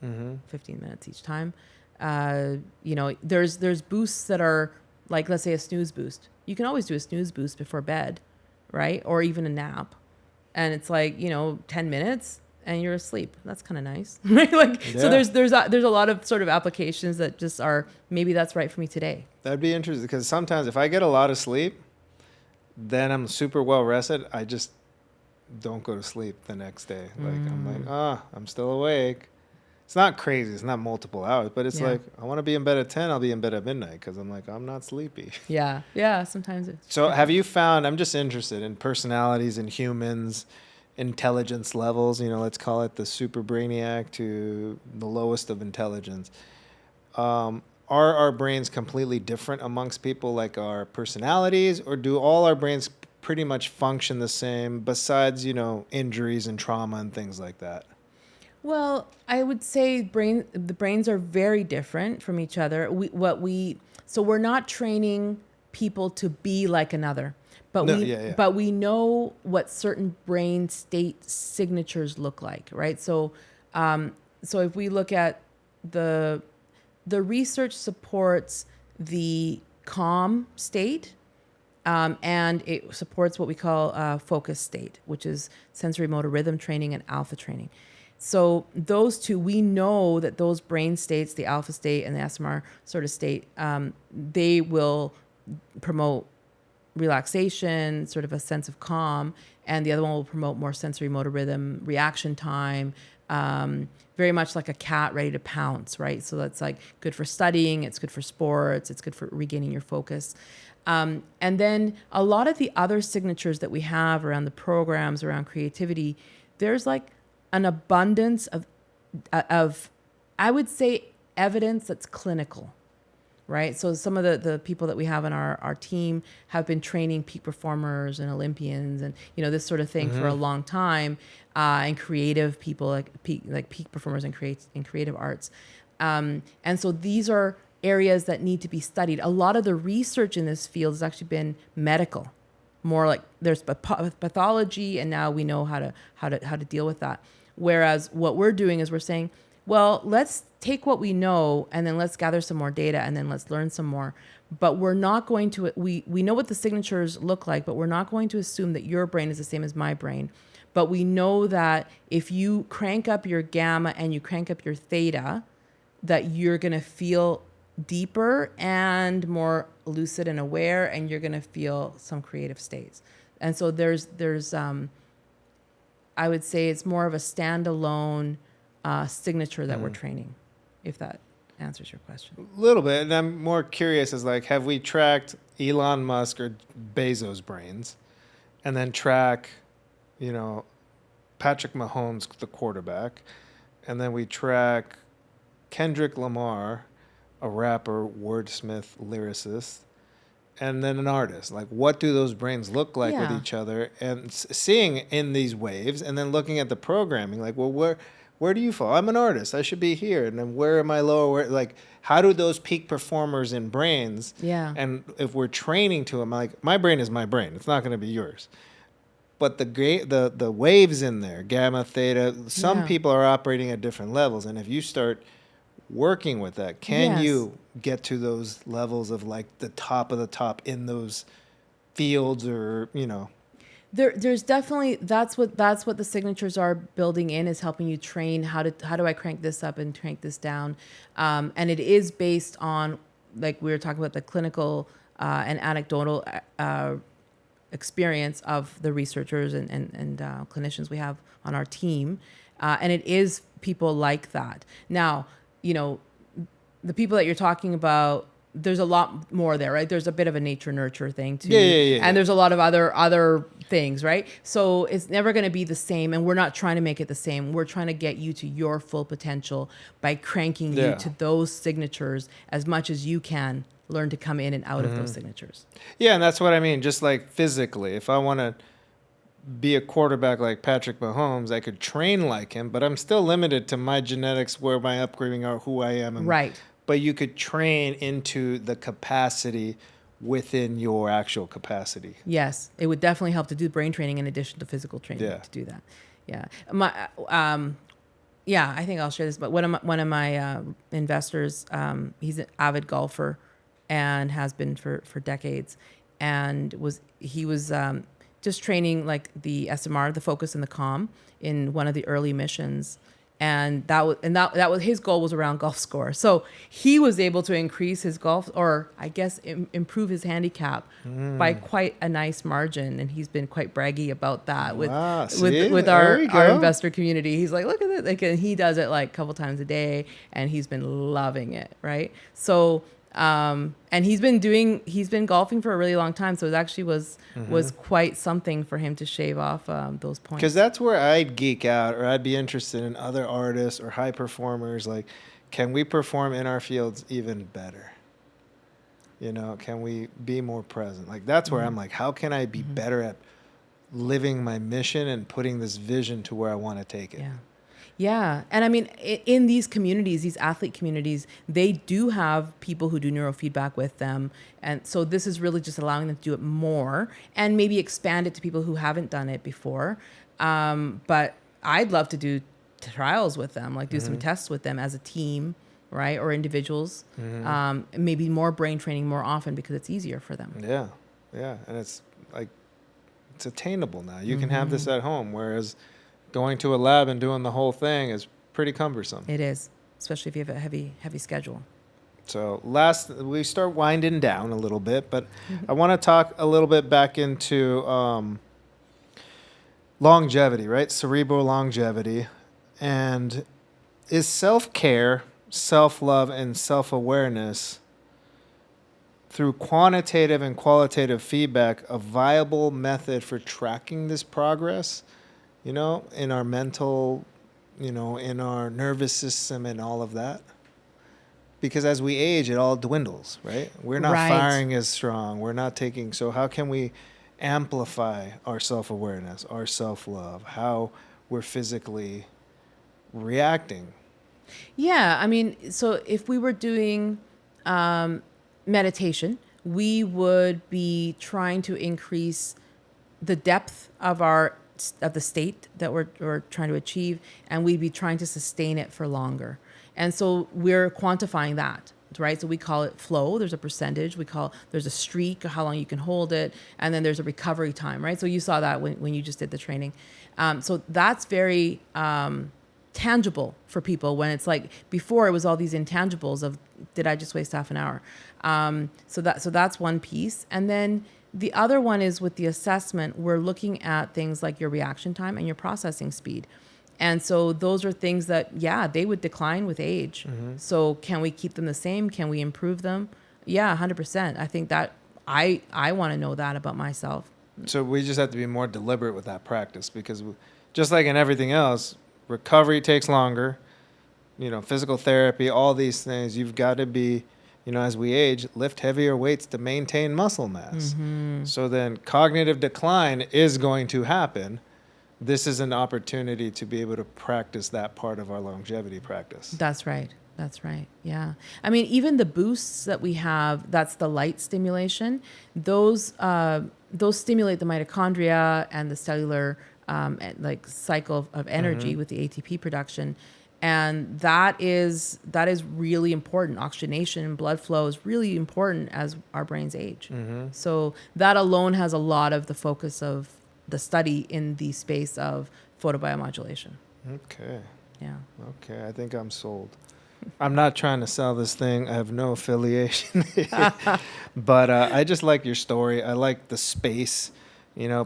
15 minutes each time. There's boosts that are like, let's say a snooze boost. You can always do a snooze boost before bed, right? Or even a nap. And it's like, 10 minutes and you're asleep. That's kind of nice, right? So there's a lot of sort of applications that just are, maybe that's right for me today. That'd be interesting because sometimes if I get a lot of sleep, then I'm super well rested. I just don't go to sleep the next day. I'm like, I'm still awake. It's not crazy. It's not multiple hours, but it's like, I want to be in bed at 10. I'll be in bed at midnight because I'm like, I'm not sleepy. Yeah. Yeah. Sometimes it's. So have you found, I'm just interested in personalities and humans, intelligence levels, let's call it the super brainiac to the lowest of intelligence. Are our brains completely different amongst people, like our personalities, or do all our brains pretty much function the same besides, injuries and trauma and things like that? Well, I would say the brains are very different from each other. So we're not training people to be like another, but we know what certain brain state signatures look like, right? So if we look at the research supports the calm state, and it supports what we call focus state, which is sensory motor rhythm training and alpha training. So those two, we know that those brain states, the alpha state and the SMR sort of state, they will promote relaxation, sort of a sense of calm, and the other one will promote more sensory motor rhythm, reaction time, very much like a cat ready to pounce, right? So that's like good for studying, it's good for sports, it's good for regaining your focus. And then a lot of the other signatures that we have around the programs, around creativity, there's like an abundance of I would say, evidence that's clinical, right? So some of the people that we have on our team have been training peak performers and Olympians and, this sort of thing for a long time, and creative people like peak performers in creative arts. And so these are areas that need to be studied. A lot of the research in this field has actually been medical, more like there's pathology, and now we know how to deal with that. Whereas what we're doing is we're saying, well, let's take what we know and then let's gather some more data and then let's learn some more. But we're not going to, we know what the signatures look like, but we're not going to assume that your brain is the same as my brain. But we know that if you crank up your gamma and you crank up your theta, that you're going to feel deeper and more lucid and aware, and you're going to feel some creative states. And so there's I would say it's more of a standalone signature that we're training, if that answers your question. A little bit. And I'm more curious as like, have we tracked Elon Musk or Bezos' brains and then track, Patrick Mahomes, the quarterback, and then we track Kendrick Lamar, a rapper, wordsmith, lyricist, and then an artist. Like, what do those brains look like with each other? And seeing in these waves and then looking at the programming, like, well, where do you fall? I'm an artist. I should be here. And then where am I lower? Like, how do those peak performers in brains? Yeah. And if we're training to them, like, my brain is my brain. It's not going to be yours. But the waves in there, gamma, theta, some people are operating at different levels. And if you start working with that, can you get to those levels of like the top of the top in those fields, or There's definitely that's what the signatures are building in, is helping you train how do I crank this up and crank this down, and it is based on, like we were talking about, the clinical and anecdotal experience of the researchers and clinicians we have on our team, and it is people like that. Now, the people that you're talking about, there's a lot more there, right? There's a bit of a nature nurture thing too. And there's a lot of other things, right? So it's never going to be the same, and we're not trying to make it the same. We're trying to get you to your full potential by cranking you to those signatures as much as you can. Learn to come in and out of those signatures. Yeah, and that's what I mean. Just like physically, if I want to be a quarterback like Patrick Mahomes, I could train like him, but I'm still limited to my genetics, where my upbringing are, who I am. Right. But you could train into the capacity within your actual capacity. Yes, it would definitely help to do brain training in addition to physical training to do that. Yeah. I think I'll share this. But one of my investors, he's an avid golfer and has been for decades, and he was just training like the SMR, the focus and the calm, in one of the early missions. And that was his goal, was around golf score. So he was able to increase his golf, or I guess improve his handicap by quite a nice margin. And he's been quite braggy about that with our investor community. He's like, look at it. Like, and he does it like a couple times a day, and he's been loving it. Right. So, and he's been golfing for a really long time. So it actually was quite something for him to shave off those points. Because that's where I'd geek out, or I'd be interested in other artists or high performers. Like, can we perform in our fields even better? Can we be more present? Like, that's where I'm like, how can I be better at living my mission and putting this vision to where I want to take it? Yeah. Yeah. And I mean, in these communities, these athlete communities, they do have people who do neurofeedback with them. And so this is really just allowing them to do it more and maybe expand it to people who haven't done it before. But I'd love to do trials with them, like do some tests with them as a team, right? Or individuals, maybe more brain training more often, because it's easier for them. Yeah. Yeah. And it's like, it's attainable now. You can have this at home, whereas going to a lab and doing the whole thing is pretty cumbersome. It is, especially if you have a heavy schedule. So we start winding down a little bit, but I want to talk a little bit back into longevity, right? Cerebral longevity. And is self-care, self-love, and self-awareness through quantitative and qualitative feedback a viable method for tracking this progress, in our mental, in our nervous system and all of that? Because as we age, it all dwindles, right? We're not Right. firing as strong. We're not taking. So how can we amplify our self-awareness, our self-love, how we're physically reacting? Yeah, I mean, so if we were doing meditation, we would be trying to increase the depth of the state that we're trying to achieve, and we'd be trying to sustain it for longer. And so we're quantifying that, right? So we call it flow. There's a percentage. There's a streak, how long you can hold it, and then there's a recovery time, right? So you saw that when you just did the training. So that's very tangible for people, when it's like before it was all these intangibles of, did I just waste half an hour? So that's one piece. And then the other one is with the assessment, we're looking at things like your reaction time and your processing speed. And so those are things that, yeah, they would decline with age. Mm-hmm. So can we keep them the same? Can we improve them? Yeah, 100%. I think that I want to know that about myself. So we just have to be more deliberate with that practice, because just like in everything else, recovery takes longer. Physical therapy, all these things, you've got to be, as we age, lift heavier weights to maintain muscle mass. Mm-hmm. So then cognitive decline is going to happen. This is an opportunity to be able to practice that part of our longevity practice. That's right. That's right. Yeah. I mean, even the boosts that we have, that's the light stimulation. Those stimulate the mitochondria and the cellular cycle of energy Mm-hmm. with the ATP production. And that is really important. Oxygenation and blood flow is really important as our brains age. Mm-hmm. So that alone has a lot of the focus of the study in the space of photobiomodulation. Okay. Yeah. Okay. I think I'm sold. I'm not trying to sell this thing. I have no affiliation. But I just like your story. I like the space.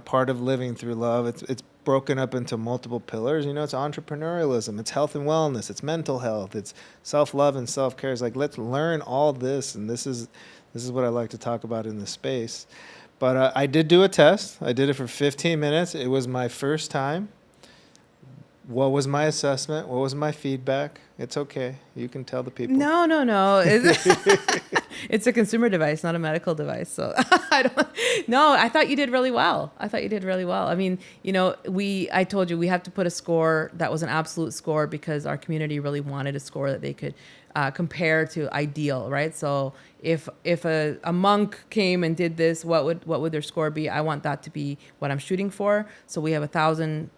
Part of living through love. It's broken up into multiple pillars. It's entrepreneurialism. It's health and wellness. It's mental health. It's self-love and self-care. It's like, let's learn all this. And this is what I like to talk about in this space. But I did do a test. I did it for 15 minutes. It was my first time. What was my assessment? What was my feedback? It's okay. You can tell the people. No. It's a consumer device, not a medical device. So I thought you did really well. I mean, I told you we have to put a score that was an absolute score, because our community really wanted a score that they could compare to ideal, right? So if a monk came and did this, what would their score be? I want that to be what I'm shooting for. So we have 1,000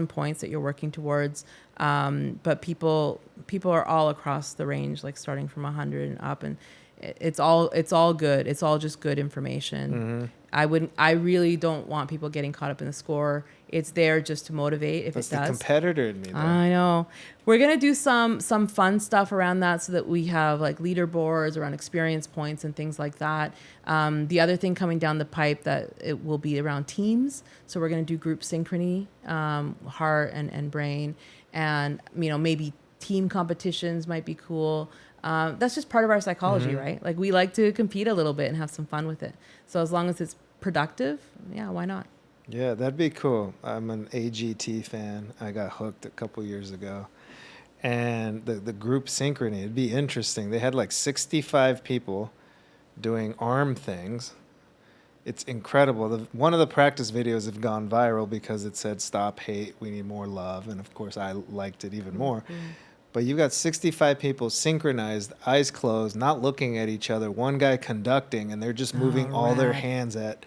points that you're working towards. But people are all across the range, like starting from 100 and up, and it's all good. It's all just good information. Mm-hmm. I really don't want people getting caught up in the score. It's there just to motivate if That's it does. the competitor in me, though. I know. We're going to do some fun stuff around that, so that we have like leaderboards around experience points and things like that. The other thing coming down the pipe, that it will be around teams. So we're going to do group synchrony, heart and brain, and maybe team competitions might be cool. That's just part of our psychology, Mm-hmm. right? Like, we like to compete a little bit and have some fun with it. So as long as it's productive, yeah, why not? Yeah, that'd be cool. I'm an AGT fan. I got hooked a couple years ago. And the group synchrony, it'd be interesting. They had like 65 people doing arm things. It's incredible. One of the practice videos have gone viral because it said, "Stop hate, we need more love." And of course, I liked it even more. Mm-hmm. But you've got 65 people synchronized, eyes closed, not looking at each other, one guy conducting, and they're just moving all their rad. hands at.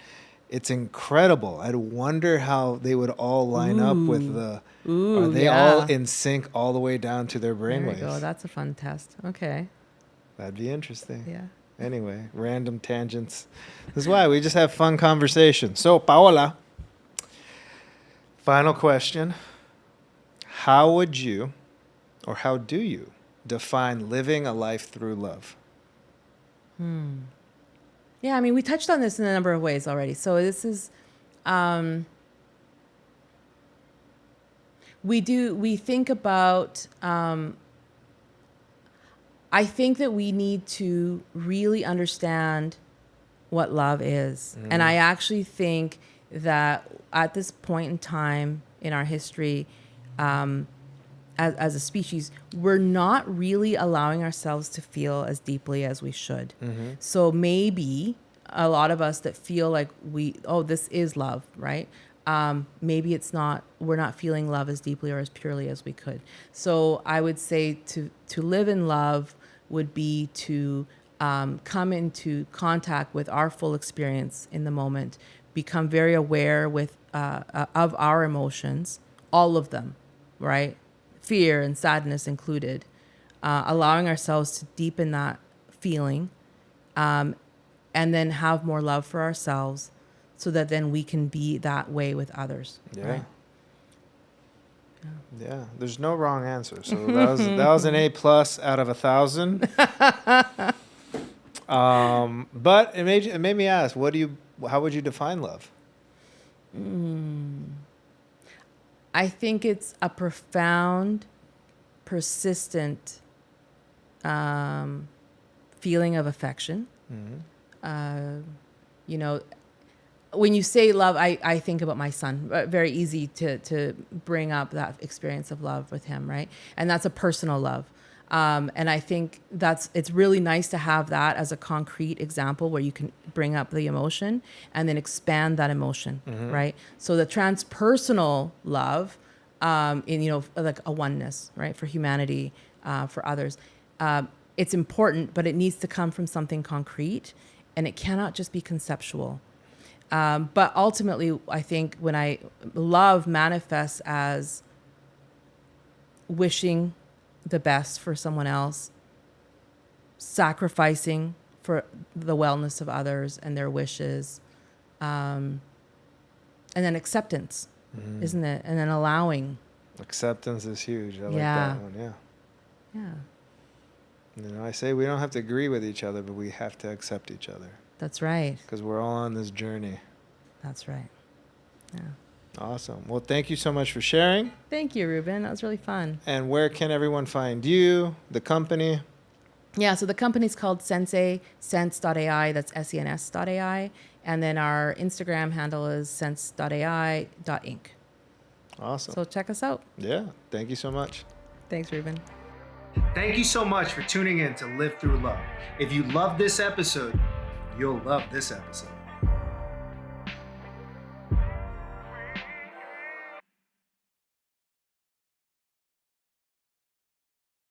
It's incredible. I wonder how they would all line up with the. Are they all in sync all the way down to their There we brainwaves? go. That's a fun test. Okay. That'd be interesting. Yeah. Anyway, random tangents. This is why we just have fun conversations. So, Paola, final question. How would you, or how do you, define living a life through love? Yeah, I mean, we touched on this in a number of ways already. So this is, We think about, I think that we need to really understand what love is. And I actually think that at this point in time in our history, as a species, we're not really allowing ourselves to feel as deeply as we should. So maybe a lot of us that feel like this is love, right? Maybe we're not feeling love as deeply or as purely as we could. So I would say to live in love would be to come into contact with our full experience in the moment, become very aware of our emotions, all of them, right? Fear and sadness included, allowing ourselves to deepen that feeling, and then have more love for ourselves so that then we can be that way with others. Yeah. Right? Yeah. There's no wrong answer. So that was an A+ out of 1,000. But it made me ask, how would you define love? I think it's a profound, persistent feeling of affection. When you say love, I think about my son. Very easy to bring up that experience of love with him, right? And that's a personal love. And I think it's really nice to have that as a concrete example where you can bring up the emotion and then expand that emotion, right? So the transpersonal love, like a oneness, right? For humanity, for others. It's important, but it needs to come from something concrete, and it cannot just be conceptual. But ultimately, I think when love manifests as wishing the best for someone else, sacrificing for the wellness of others and their wishes, and then acceptance, isn't it? And then allowing. Acceptance is huge. I like Yeah. that one. Yeah. Yeah, I say we don't have to agree with each other, but we have to accept each other that's right. because we're all on this journey. That's right. Yeah. Awesome. Well, thank you so much for sharing. Thank you, Ruben. That was really fun. And where can everyone find you, the company? Yeah, so the company's called Sens.ai, Sens.ai, that's Sens.ai. And then our Instagram handle is Sens.ai.inc. Awesome. So check us out. Yeah. Thank you so much. Thanks, Ruben. Thank you so much for tuning in to Live Through Love. If you love this episode, you'll love this episode.